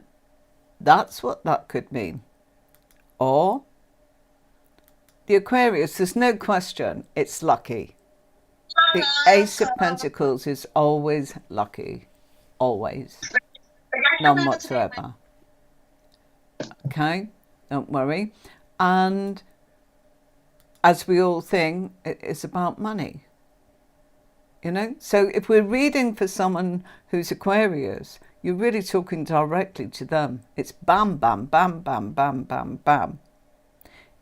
That's what that could mean. Or the Aquarius, there's no question, it's lucky. The Ace of Pentacles is always lucky. Always. None whatsoever. Okay? Don't worry. And as we all think, it's about money. You know? So if we're reading for someone who's Aquarius, you're really talking directly to them. It's bam, bam, bam, bam, bam, bam, bam.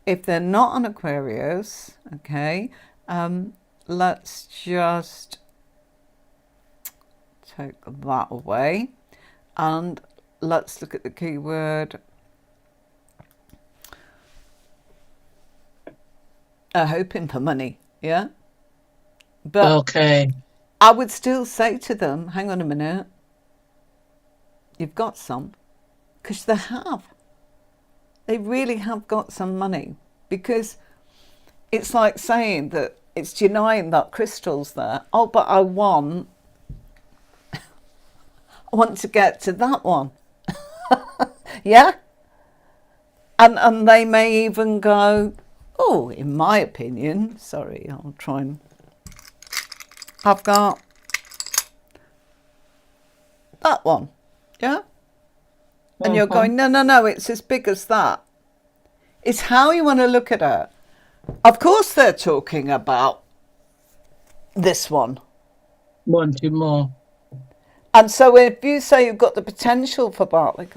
If they're not an Aquarius, okay, let's just take that away. And let's look at the keyword hoping for money, yeah? But Okay. I would still say to them, hang on a minute, you've got some, because they have. They really have got some money, because it's like saying that it's denying that crystal's there. Oh, but I want to get to that one. Yeah? And they may even go, oh, in my opinion, sorry, I'll try and, I've got that one. Yeah? And you're going, no, it's as big as that. It's how you want to look at it. Of course they're talking about this one. Wanting more. And so if you say you've got the potential for that, like,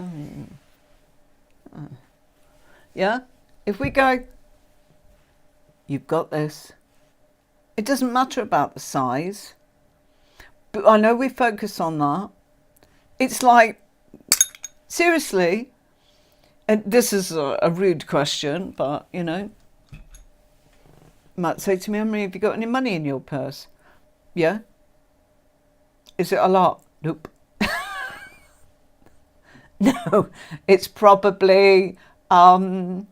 yeah? If we go, you've got this. It doesn't matter about the size. But I know we focus on that. It's like, seriously, and this is a rude question, but, you know, you might say to me, Emery, have you got any money in your purse? Yeah. Is it a lot? Nope. No, it's probably, oh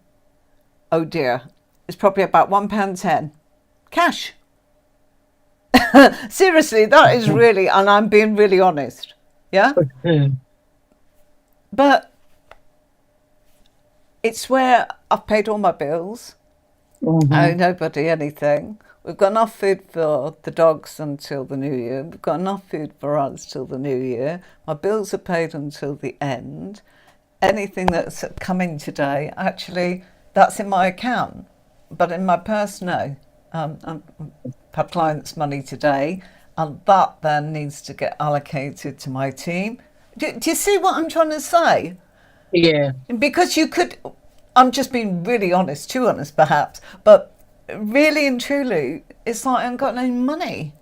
dear, it's probably about £1.10 cash. Seriously, that is really, and I'm being really honest. Yeah? But it's where I've paid all my bills. I owe nobody anything. We've got enough food for the dogs until the new year. We've got enough food for us till the new year. My bills are paid until the end. Anything that's coming today, actually, that's in my account. But in my purse, no. I've had clients' money today, and that then needs to get allocated to my team. Do you see what I'm trying to say? Yeah. Because you could, I'm just being really honest, too honest perhaps, but really and truly, it's like I haven't got any money.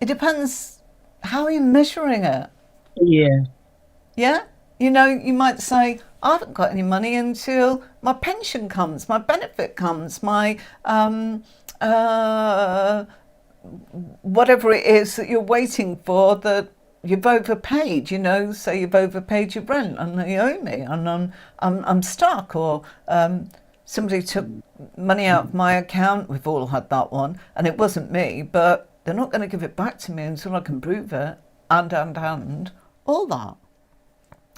It depends how you're measuring it. Yeah. Yeah? You know, you might say, I haven't got any money until my pension comes, my benefit comes, my whatever it is that you're waiting for that you've overpaid, you know, say you've overpaid your rent and you owe me and I'm stuck, or somebody took money out of my account. We've all had that one, and it wasn't me, but they're not going to give it back to me until I can prove it, and all that.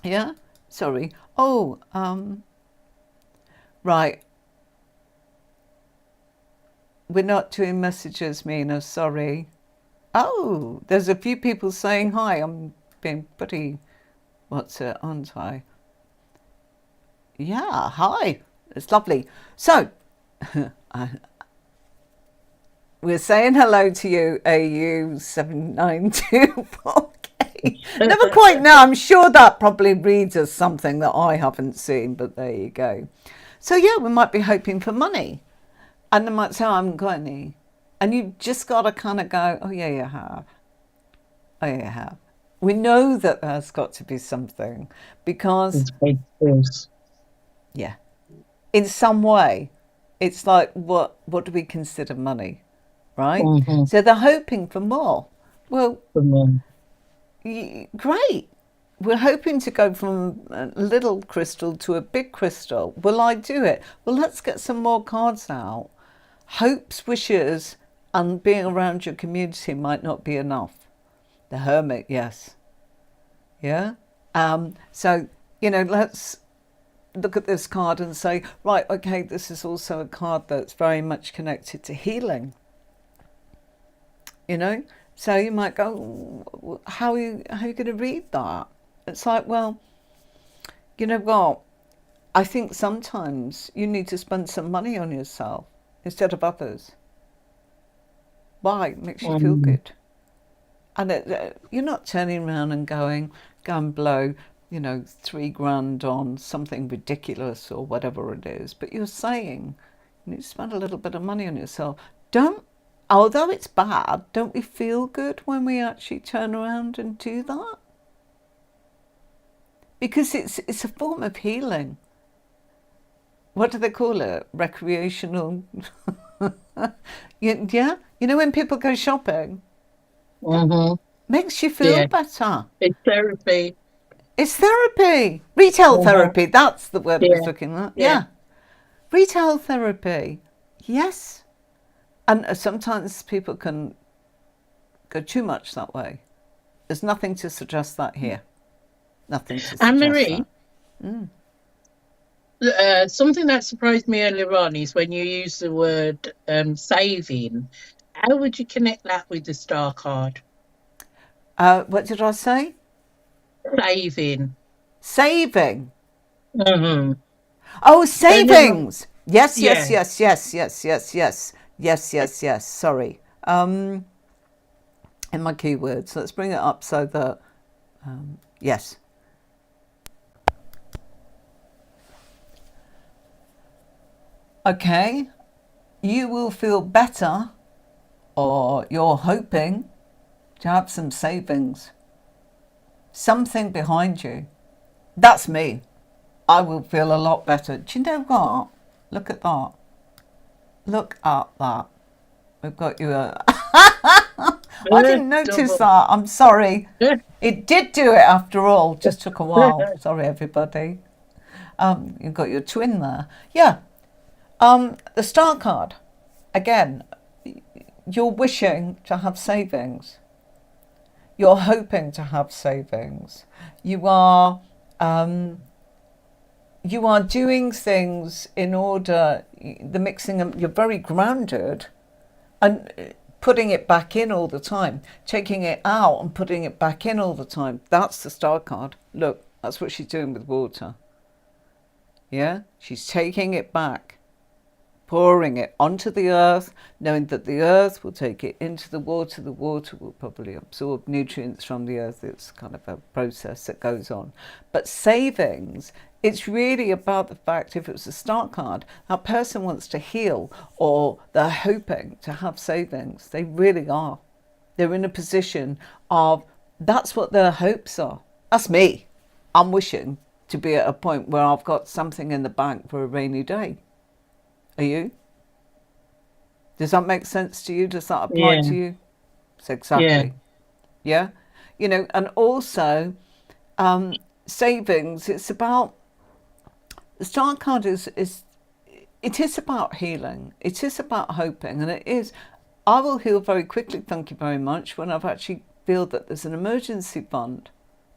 Yeah? Sorry. Oh, right. We're not doing messages, Mina, sorry. Oh, there's a few people saying hi. I'm being pretty, aren't I? Yeah, hi. It's lovely. So, we're saying hello to you, AU7924K. Never quite know. I'm sure that probably reads as something that I haven't seen, but there you go. So, yeah, we might be hoping for money. And they might say, oh, I haven't got any. And you've just got to kind of go, oh, yeah, you have. Oh, yeah, you have. We know that there's got to be something because, yeah, in some way, it's like, what do we consider money, right? Mm-hmm. So they're hoping for more. Well, Mm-hmm. great. We're hoping to go from a little crystal to a big crystal. Will I do it? Well, let's get some more cards out. Hopes, wishes, and being around your community might not be enough. The Hermit, yes. Yeah. So, let's look at this card and say, right, okay, this is also a card that's very much connected to healing. So you might go, how are you going to read that? It's like, well, you know what? I think sometimes you need to spend some money on yourself instead of others. Why? It makes you feel Mm-hmm. good. And you're not turning around and go and blow, 3 grand on something ridiculous or whatever it is. But you're saying you need to spend a little bit of money on yourself. Although it's bad, don't we feel good when we actually turn around and do that? Because it's a form of healing. What do they call it? Recreational. Yeah. When people go shopping, Mm-hmm. makes you feel Yeah. better. It's therapy. It's therapy. Retail Uh-huh. therapy. That's the word I was Yeah. looking at. Yeah. Yeah. Retail therapy. Yes. And sometimes people can go too much that way. There's nothing to suggest that here. Nothing to And suggest Marie, that. Mm. something that surprised me earlier on is when you use the word saving. How would you connect that with the star card? What did I say? Saving. Saving. Mm-hmm. Oh, And then, savings. Yes, yes, yeah. yes, yes, yes, yes, yes, yes, yes, yes. Sorry. In my keywords, let's bring it up so that yes. Okay, you will feel better, or you're hoping to have some savings, something behind you. That's me. I will feel a lot better. Do you know what? Look at that. Look at that. We've got you a. I didn't notice Double. that. I'm sorry. It did do it after all. Just took a while. Sorry, everybody. You've got your twin there. Yeah. The star card. Again, you're wishing to have savings. You're hoping to have savings. You are doing things in order. The mixing. You're very grounded, and putting it back in all the time, taking it out and putting it back in all the time. That's the star card. Look, that's what she's doing with water. Yeah, she's taking it back, pouring it onto the earth, knowing that the earth will take it into the water. The water will probably absorb nutrients from the earth. It's kind of a process that goes on. But savings, it's really about the fact, if it was a start card, that person wants to heal or they're hoping to have savings. They really are. They're in a position of, that's what their hopes are. That's me. I'm wishing to be at a point where I've got something in the bank for a rainy day. Are you? Does that make sense to you? Does that apply Yeah. to you? So Yeah. exactly. Yeah. And also savings, it's about, the star card it is about healing. It is about hoping. And it is, I will heal very quickly, thank you very much, when I've actually feel that there's an emergency fund.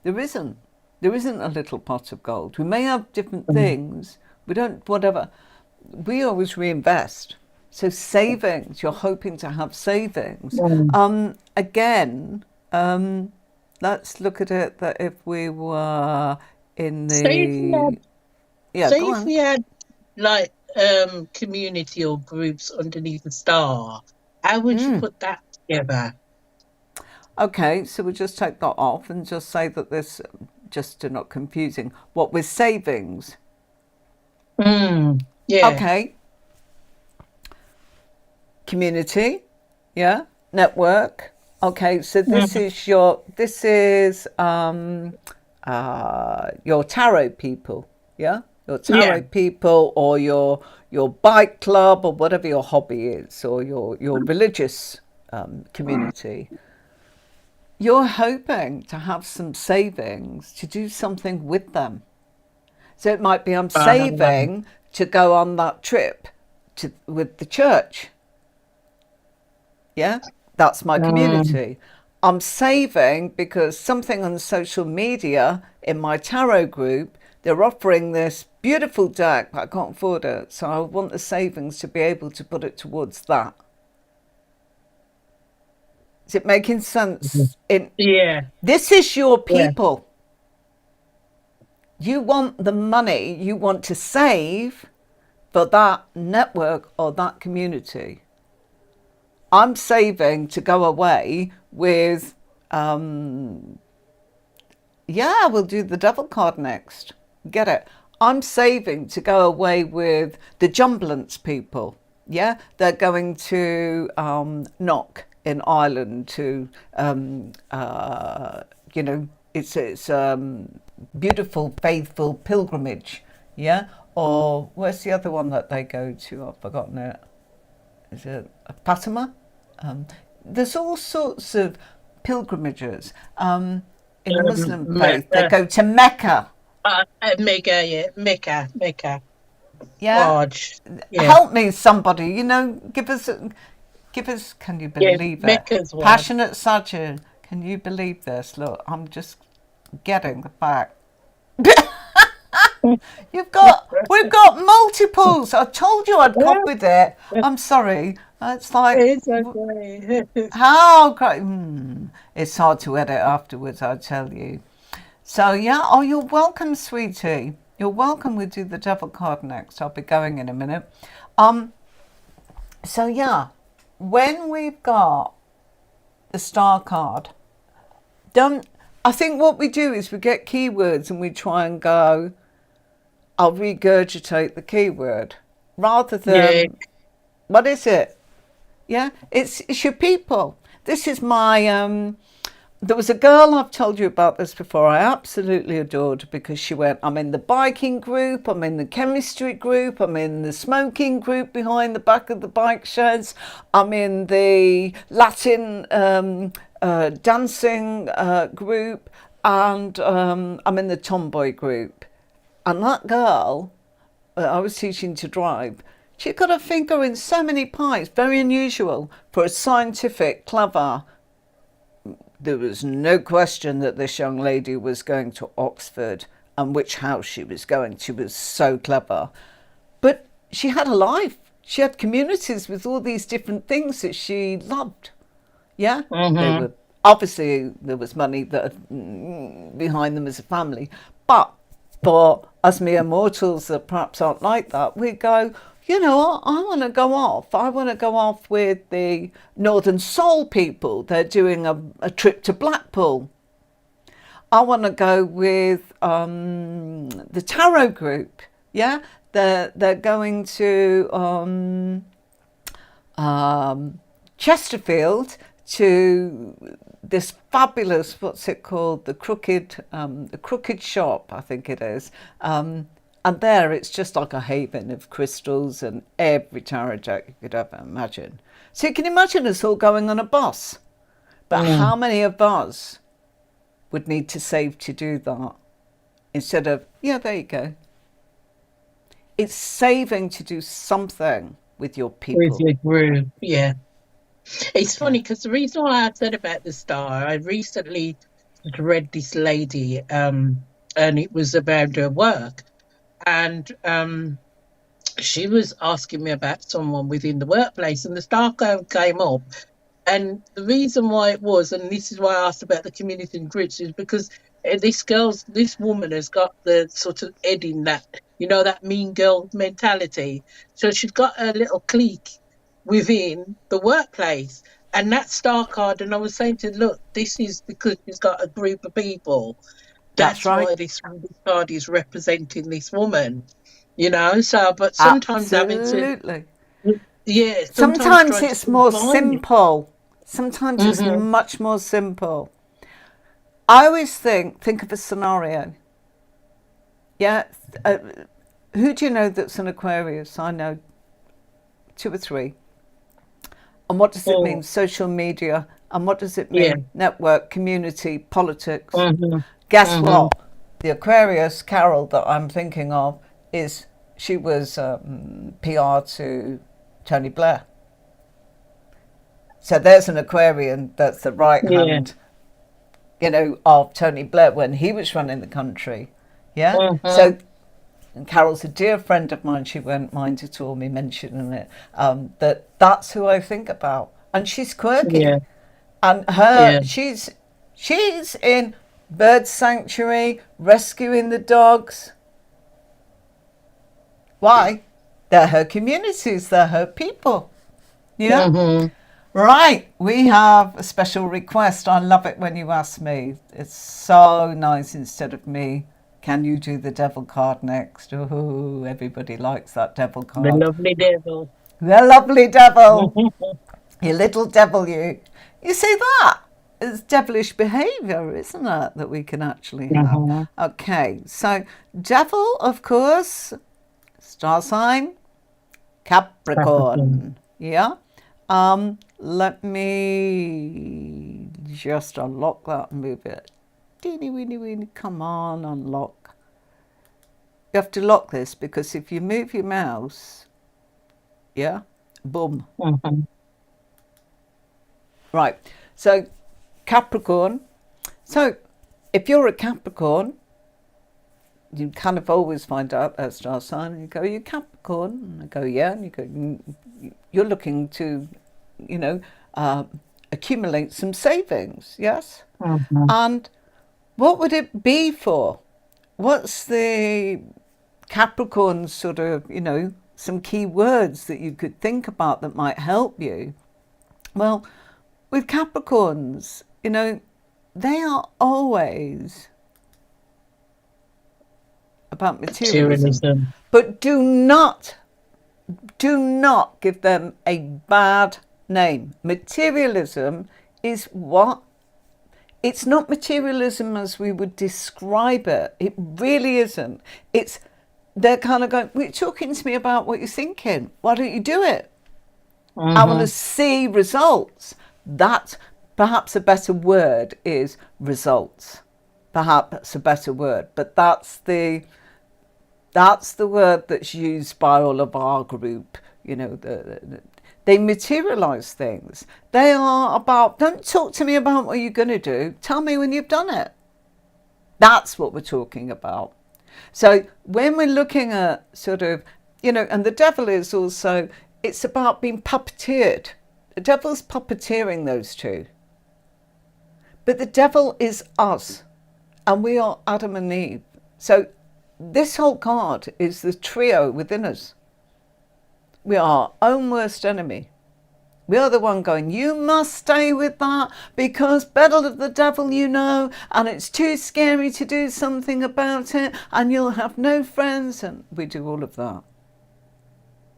There isn't. There isn't a little pot of gold. We may have different things. We don't, whatever. We always reinvest. So savings, you're hoping to have savings. Mm. Again, let's look at it that if we were in Say if we had, the, yeah, say go if on. we had like community or groups underneath the star, how would you put that together? Okay, so we'll just take that off and just say that this, just to not confusing, what with savings. Mm. Yeah. Okay, community, yeah, network. Okay, so this Mm. is your tarot people, yeah. your Yeah. tarot people, or your bike club, or whatever your hobby is, or your religious community. You're hoping to have some savings to do something with them. So it might be I'm Um, saving to go on that trip with the church. Yeah, that's my um, community. I'm saving because something on social media in my tarot group, they're offering this beautiful deck, but I can't afford it. So I want the savings to be able to put it towards that. Is it making sense? yeah. This is your Yeah. people. You want the money you want to save for that network or that community. I'm saving to go away with, yeah, we'll do the devil card next. Get it? I'm saving to go away with the Jumblance people. Yeah, they're going to Knock in Ireland to, you know, it's beautiful, faithful pilgrimage. Yeah, or where's the other one that they go to? I've forgotten it. Is it Fatima? There's all sorts of pilgrimages in the Muslim Me- faith. They go to Mecca. Mega, yeah. Mecca. Yeah, Large. Yeah. help me, somebody. Give us. Can you Yeah. believe it? Mecca's one. Passionate Sajid. Can you believe this? Look, I'm just getting the fact. We've got multiples. I told you I'd copied it. I'm sorry. It's like, It's okay. how it's hard to edit afterwards, I tell you. So yeah, oh, you're welcome, sweetie. You're welcome. We'll do the devil card next. I'll be going in a minute. So yeah, when we've got the star card, don't I think what we do is we get keywords and we try and go, I'll regurgitate the keyword rather Yeah. than what is it? Yeah, it's your people. This is my there was a girl, I've told you about this before, I absolutely adored because she went, I'm in the biking group, I'm in the chemistry group, I'm in the smoking group behind the back of the bike sheds, I'm in the Latin dancing group, and I'm in the tomboy group. And that girl, I was teaching to drive, she got her finger in so many pies, very unusual for a scientific, clever. There was no question that this young lady was going to Oxford and which house she was going. She was so clever. But she had a life. She had communities with all these different things that she loved. Yeah? They Mm-hmm. were obviously there was money that behind them as a family. But for us mere mortals that perhaps aren't like that, we go, you know what, I want to go off. I want to go off with the Northern Soul people. They're doing a trip to Blackpool. I want to go with the Tarot group. Yeah, they're going to Chesterfield to this fabulous, what's it called, the Crooked Shop, I think it is. And there it's just like a haven of crystals and every tarot deck you could ever imagine. So you can imagine us all going on a bus. But how Mm. many of us would need to save to do that? Instead of, yeah, there you go. It's saving to do something with your With people. your group. Yeah. It's Yeah, funny because the reason why I said about the star, I recently read this lady, and it was about her work. And she was asking me about someone within the workplace, and the star code came up. And the reason why it was, and this is why I asked about the community and groups, is because this woman has got the sort of head in that, that mean girl mentality. So she's got a little clique within the workplace. And that star card, and I was saying to her, look, this is because she's got a group of people. that's That's right. why this card is representing this woman, So, but sometimes having to, Absolutely. yeah, sometimes Sometimes trying to it's more combine it. simple. Sometimes it's Hmm. much more simple. I always think of a scenario. Yeah, uh, who do you know that's an Aquarius? I know 2 or 3. And what does it mean? Oh, Social media. And what does it yeah. mean? Network, community, politics. Mm-hmm. Guess Mm-hmm. what? The Aquarius Carol that I'm thinking of is she was PR to Tony Blair. So there's an Aquarian that's the right Yeah. hand, of Tony Blair when he was running the country. Yeah. Mm-hmm. So and Carol's a dear friend of mine. She won't mind at all me mentioning it. That's who I think about, and she's quirky, Yeah. and Yeah. she's in bird sanctuary rescuing the dogs. Why? They're her communities. They're her people. Yeah. Mm-hmm. Right, we have a special request. I love it when you ask me. It's so nice instead of me. Can you do the devil card next? Oh, everybody likes that devil The card. lovely devil. The lovely devil. You little devil, you. You see that? It's devilish behaviour, isn't it, that we can actually have? Mm-hmm. Okay, so devil, of course, star sign, Capricorn. Capricorn. Yeah. Let me just unlock that and move it. Teeny weeny weeny. Come on, unlock. You have to lock this because if you move your mouse, yeah, boom. Mm-hmm. Right. So Capricorn. So if you're a Capricorn, you kind of always find out that star sign and you go, "Are you Capricorn?" And I go, "Yeah." And you go, "You're looking to, you know, uh, accumulate some savings, yes?" Mm-hmm. And what would it be for? What's the Capricorn sort of, some key words that you could think about that might help you? Well, with Capricorns, they are always about materialism. Materialism. But do not give them a bad name. Materialism is what? It's not materialism as we would describe it. It really isn't. They're kind of going, "Well, you're talking to me about what you're thinking. Why don't you do it? I want to Mm-hmm. see results." That, perhaps a better word is results. Perhaps a better word. But that's the word that's used by all of our group. They materialize things. They are about, don't talk to me about what you're going to do. Tell me when you've done it. That's what we're talking about. So when we're looking at sort of, and the devil is also, it's about being puppeteered. The devil's puppeteering those two. But the devil is us, and we are Adam and Eve. So this whole card is the trio within us. We are our own worst enemy. We are the one going, "You must stay with that because battle of the devil, and it's too scary to do something about it, and you'll have no friends." And we do all of that.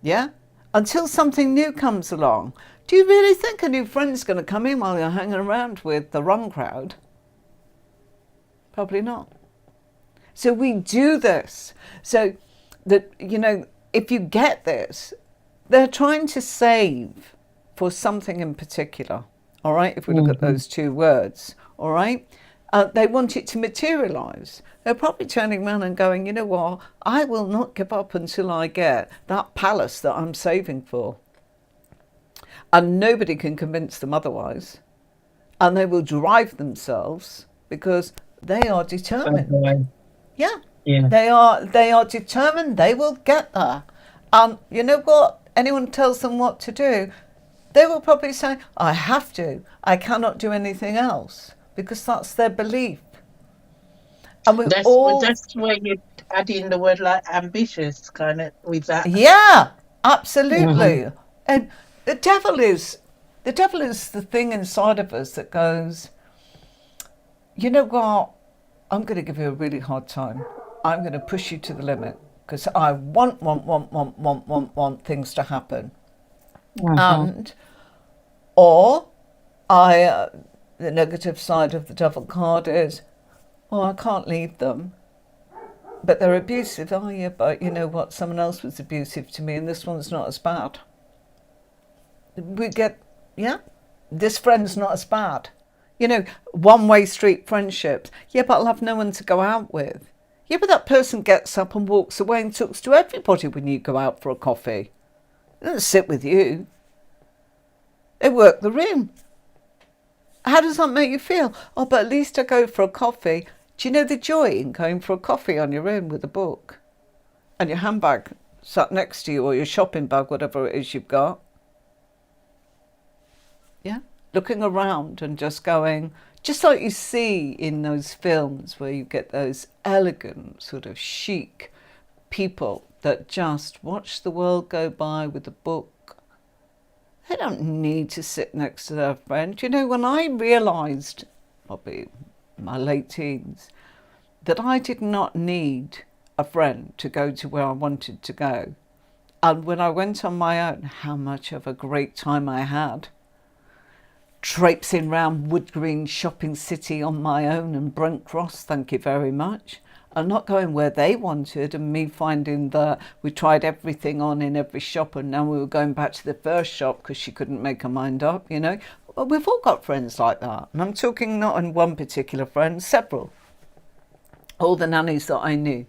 Yeah? Until something new comes along. Do you really think a new friend's going to come in while you're hanging around with the wrong crowd? Probably not. So we do this. So that, if you get this, they're trying to save for something in particular. All right. If we look at Mm-hmm. those two words, all right. They want it to materialize. They're probably turning around and going, "You know what? I will not give up until I get that palace that I'm saving for." And nobody can convince them otherwise. And they will drive themselves because they are determined. Otherwise, Yeah, yeah. they are determined. They will get there. And you know what? Anyone tells them what to do, they will probably say, "I have to. I cannot do anything else," because that's their belief. And we all, That's where you add in the word like ambitious, kind of with that. yeah, Mm-hmm. absolutely. And the devil is, the devil is the thing inside of us that goes, "You know what? I'm going to give you a really hard time. I'm going to push you to the limit because I want things to happen." Mm-hmm. And, or the negative side of the devil card is, "Oh, I can't leave them but they're abusive. Oh yeah, but you know what? Someone else was abusive to me, and this one's not as bad. We get, yeah, this friend's not as bad. You know, one-way street friendships. Yeah, but I'll have no one to go out with. Yeah, but that person gets up and walks away and talks to everybody when you go out for a coffee. They don't sit with you. They work the room. How does that make you feel? Oh, but at least I go for a coffee. Do you know the joy in going for a coffee on your own with a book and your handbag sat next to you, or your shopping bag, whatever it is you've got? Yeah, looking around and just going, just like you see in those films where you get those elegant, sort of chic people that just watch the world go by with a book. They don't need to sit next to their friend. You know, when I realised, probably my late teens, that I did not need a friend to go to where I wanted to go, and when I went on my own, how much of a great time I had. Traipsing round Wood Green Shopping City on my own and Brent Cross, thank you very much. And not going where they wanted, and me finding that we tried everything on in every shop, and now we were going back to the first shop because she couldn't make her mind up, you know. Well, we've all got friends like that. And I'm talking not on one particular friend, several. All the nannies that I knew,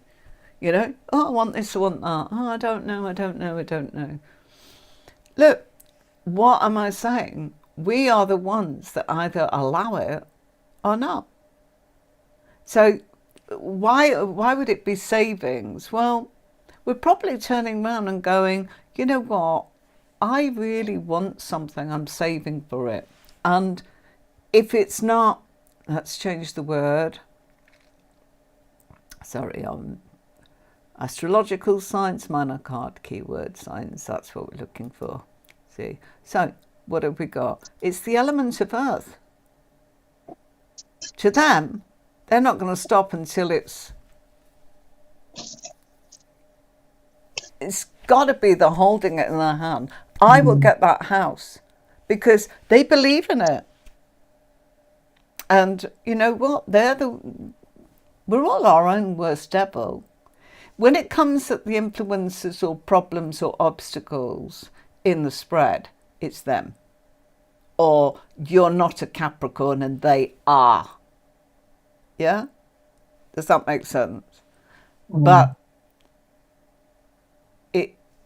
you know. Oh, I want this, I want that. Oh, I don't know. Look, what am I saying? We are the ones that either allow it or not. So why would it be savings? Well, we're probably turning around and going, you know what? I really want something. I'm saving for it. And if it's not, let's change the word. Sorry, astrological science, minor card, keyword science. That's what we're looking for. See? So what have we got? It's the element of earth. To them, they're not going to stop until it's got to be the holding it in their hand. I will get that house because they believe in it. And you know what? We're all our own worst devil. When it comes at the influences or problems or obstacles in the spread, it's them. Or you're not a Capricorn and they are. Yeah? Does that make sense? But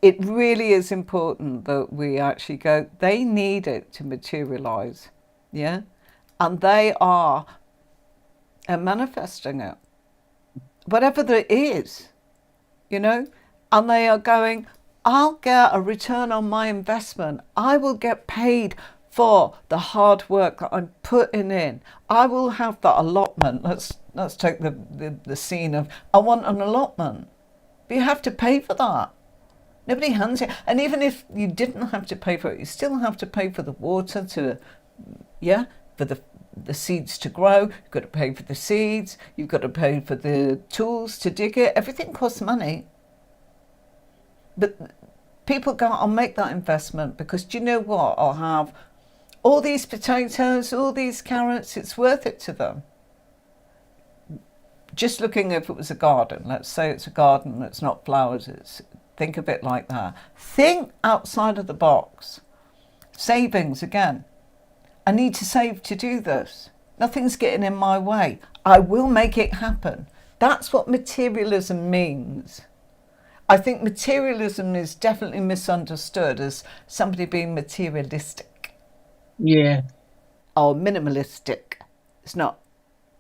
it really is important that we actually go, they need it to materialize. Yeah? And they are manifesting it. Whatever there is, you know? And they are going, I'll get a return on my investment. I will get paid for the hard work that I'm putting in. I will have that allotment. Let's take the scene of, I want an allotment. But you have to pay for that. Nobody hands it. And even if you didn't have to pay for it, you still have to pay for the water for the seeds to grow. You've got to pay for the seeds. You've got to pay for the tools to dig it. Everything costs money. But people go, I'll make that investment because do you know what? I'll have all these potatoes, all these carrots. It's worth it to them. Just looking if it was a garden. Let's say it's a garden that's not flowers. Think of it like that. Think outside of the box. Savings again. I need to save to do this. Nothing's getting in my way. I will make it happen. That's what materialism means. I think materialism is definitely misunderstood as somebody being materialistic. Yeah. Or minimalistic. It's not.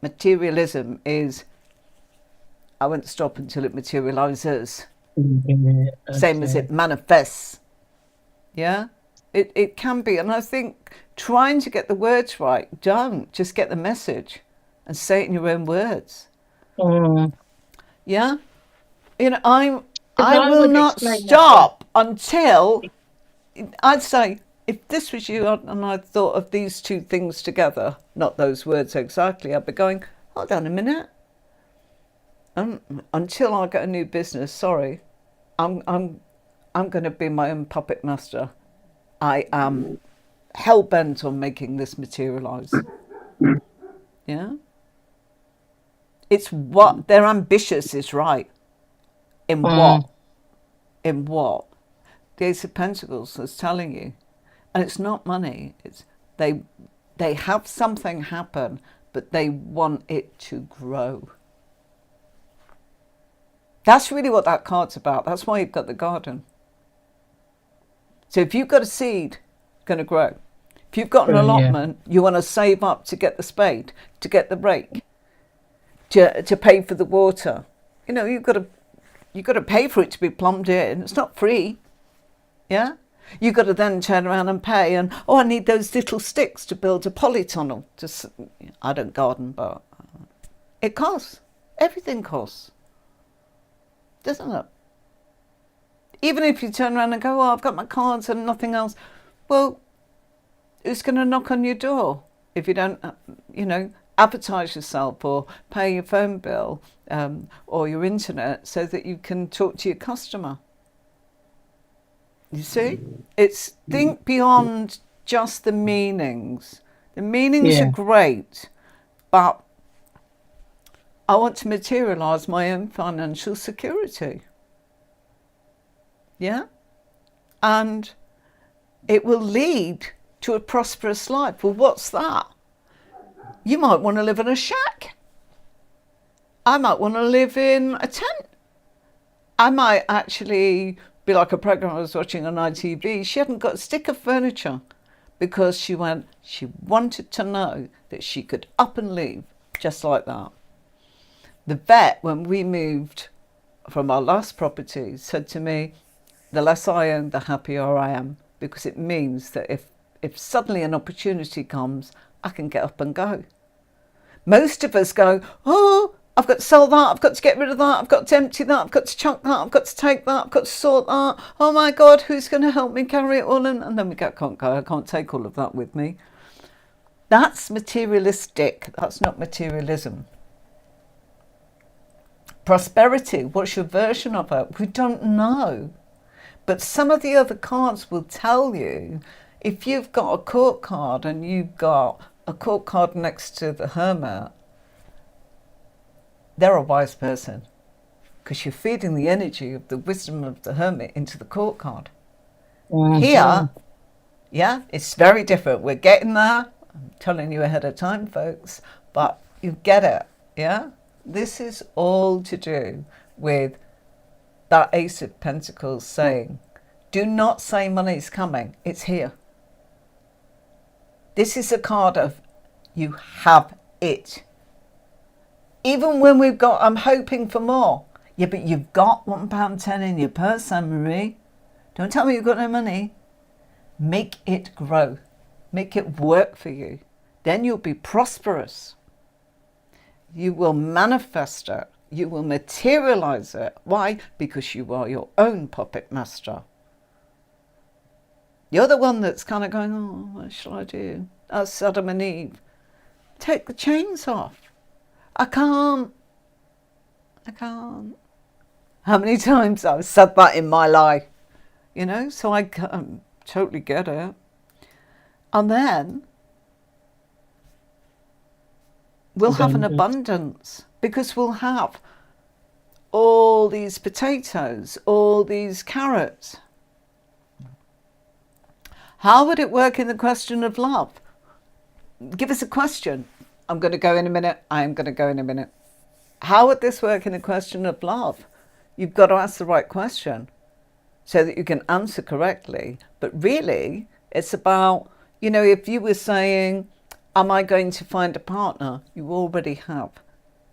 Materialism is, I won't stop until it materializes. Okay. Same as it manifests. Yeah? It can be. And I think trying to get the words right, don't. Just get the message and say it in your own words. Yeah? You know, I will not stop until, I'd say, if this was you and I thought of these two things together, not those words exactly, I'd be going, hold on a minute. Until I get a new business, sorry, I'm going to be my own puppet master. I am hell bent on making this materialize. Yeah, it's what they're ambitious is right. In Mm. what? In what? The Ace of Pentacles is telling you. And it's not money. It's they have something happen, but they want it to grow. That's really what that card's about. That's why you've got the garden. So if you've got a seed, it's going to grow. If you've got an Yeah. allotment, you want to save up to get the spade, to get the rake, to pay for the water. You know, you've got to pay for it to be plumbed in. It's not free. Yeah? You've got to then turn around and pay. And, oh, I need those little sticks to build a polytunnel. I don't garden, but it costs. Everything costs. Doesn't it? Even if you turn around and go, oh, I've got my cards and nothing else. Well, who's going to knock on your door if you don't, advertise yourself or pay your phone bill or your internet so that you can talk to your customer? You see? It's think beyond just the meanings. The meanings are Yeah. great, but I want to materialize my own financial security. Yeah? And it will lead to a prosperous life. Well, what's that? You might want to live in a shack. I might want to live in a tent. I might actually be like a program I was watching on ITV. She hadn't got a stick of furniture because she wanted to know that she could up and leave just like that. The vet, when we moved from our last property, said to me, the less I own, the happier I am, because it means that if suddenly an opportunity comes, I can get up and go. Most of us go, oh, I've got to sell that, I've got to get rid of that, I've got to empty that, I've got to chuck that, I've got to take that, I've got to sort that. Oh my God, who's going to help me carry it all? And then we go, can't go, I can't take all of that with me. That's materialistic. That's not materialism. Prosperity, what's your version of it? We don't know. But some of the other cards will tell you, if you've got a court card and you've got a court card next to the Hermit, they're a wise person because you're feeding the energy of the wisdom of the Hermit into the court card. Mm-hmm. Here, yeah, it's very different. We're getting there. I'm telling you ahead of time, folks, but you get it, yeah? This is all to do with that Ace of Pentacles saying, do not say money's coming, it's here. This is a card of you have it. Even when we've got, I'm hoping for more. Yeah, but you've got £1.10 in your purse, Anne-Marie. Don't tell me you've got no money. Make it grow. Make it work for you. Then you'll be prosperous. You will manifest it. You will materialize it. Why? Because you are your own puppet master. You're the one that's kind of going, oh, what shall I do? That's Adam and Eve. Take the chains off. I can't. How many times I've said that in my life? So I totally get it. And then we'll have an abundance because we'll have all these potatoes, all these carrots. How would it work in the question of love? Give us a question. I'm going to go in a minute. I am going to go in a minute. How would this work in the question of love? You've got to ask the right question so that you can answer correctly. But really, it's about, if you were saying, am I going to find a partner? You already have.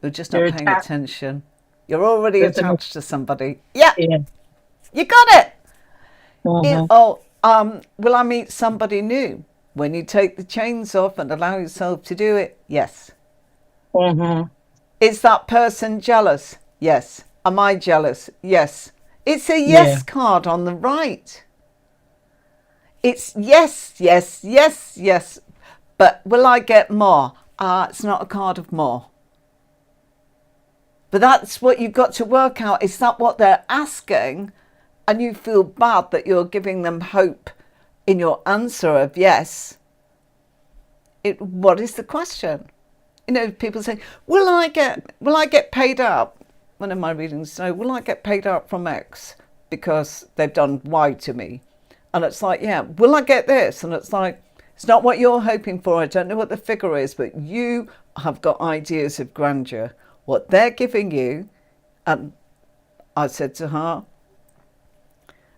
You're just not paying attention. You're already attached to somebody. Yeah. You got it. Mm-hmm. Will I meet somebody new? When you take the chains off and allow yourself to do it, yes. Mm-hmm. Is that person jealous? Yes. Am I jealous? Yes. It's a yes card on the right. It's yes, yes, yes, yes. But will I get more? It's not a card of more. But that's what you've got to work out. Is that what they're asking? And you feel bad that you're giving them hope in your answer of yes. What is the question? People say, will I get paid out? one of my readings say, will I get paid out from X because they've done Y to me? And it's like, yeah, will I get this? And it's like, it's not what you're hoping for. I don't know what the figure is, but you have got ideas of grandeur. What they're giving you, and I said to her,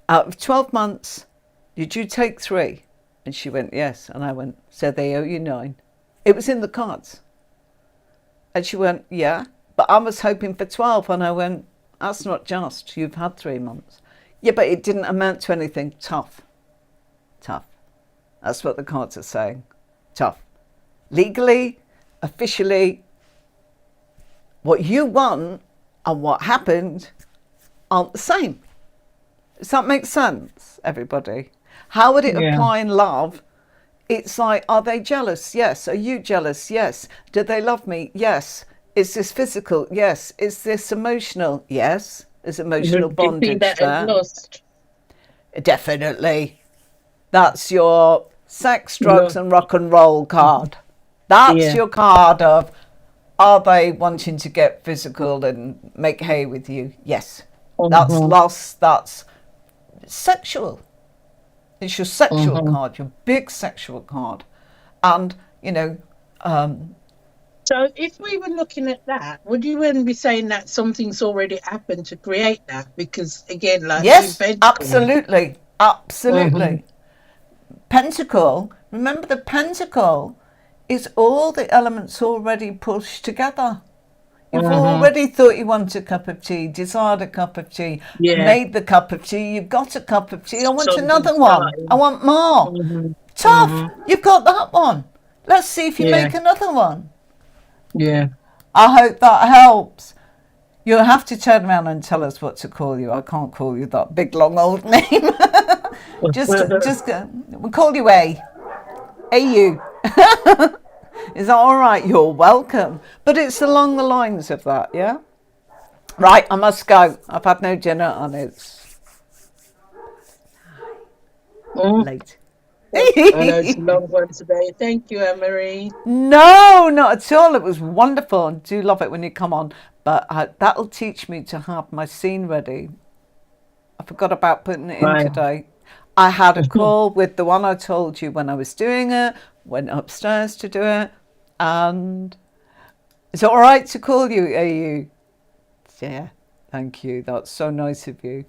out of 12 months, did you take 3? And she went, yes. And I went, so they owe you 9. It was in the cards. And she went, yeah, but I was hoping for 12. And I went, that's not just. You've had 3 months. Yeah, but it didn't amount to anything. Tough. Tough. That's what the cards are saying. Tough. Legally, officially, what you want and what happened aren't the same. Does that make sense, everybody? How would it apply in love? It's like, are they jealous? Yes. Are you jealous? Yes. Do they love me? Yes. Is this physical? Yes. Is this emotional? Yes. There's emotional Do you see bondage that as there. lust? Definitely. That's your sex, drugs, Lust. and rock and roll card. That's Yeah. your card of, are they wanting to get physical and make hay with you? Yes. That's lust. That's sexual. It's your sexual card, your big sexual card. And, you know, So if we were looking at that, would you then be saying that something's already happened to create that? Because again, like in yes, Pentacle. absolutely. Absolutely. Pentacle, remember the pentacle is all the elements already pushed together. You've already thought you want a cup of tea, desired a cup of tea, Yeah. made the cup of tea, you've got a cup of tea, I want Something another one, I starting. want more. Tough, you've got that one. Let's see if you Yeah. make another one. Yeah. I hope that helps. You'll have to turn around and tell us what to call you. I can't call you that big long old name. just we'll call you A. AU. Is that all right? You're welcome. But it's along the lines of that, yeah? Right, I must go. I've had no dinner and it's late. I know it's a long one today. Thank you, Anne-Marie. No, not at all. It was wonderful. I do love it when you come on. But that'll teach me to have my scene ready. I forgot about putting it in Right. today. I had a call with the one I told you when I was doing it, went upstairs to do it, and is it all right to call you, AU? Yeah, thank you. That's so nice of you.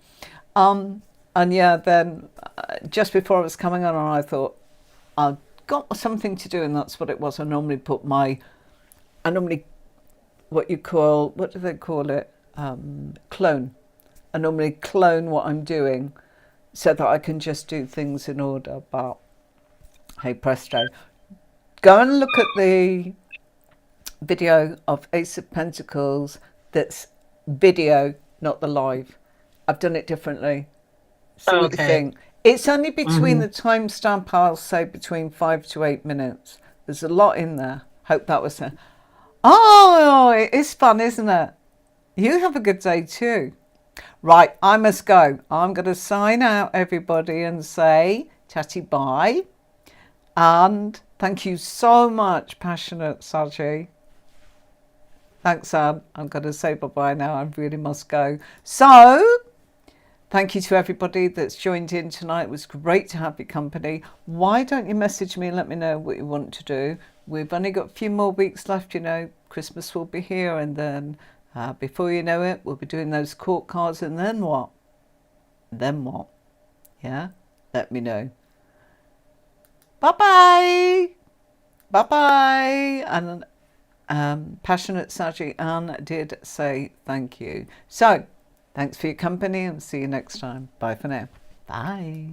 And yeah, then just before I was coming on, I thought, I've got something to do, and that's what it was. I normally what do they call it? Clone. I normally clone what I'm doing so that I can just do things in order. But hey presto. Go and look at the video of Ace of Pentacles. That's video, not the live. I've done it differently. See what you think. It's only between the timestamp, I'll say between 5 to 8 minutes. There's a lot in there. Hope that was it. Oh, it is fun, isn't it? You have a good day too. Right, I must go. I'm going to sign out, everybody, and say tatty bye. And thank you so much, Passionate Saji. Thanks, Anne. I'm going to say bye-bye now. I really must go. So, thank you to everybody that's joined in tonight. It was great to have your company. Why don't you message me and let me know what you want to do? We've only got a few more weeks left, you know. Christmas will be here, and then before you know it, we'll be doing those court cards, and then what? Then what? Yeah? Let me know. Bye-bye. Bye-bye. And Passionate Saji Anne did say thank you. So, thanks for your company and see you next time. Bye for now. Bye.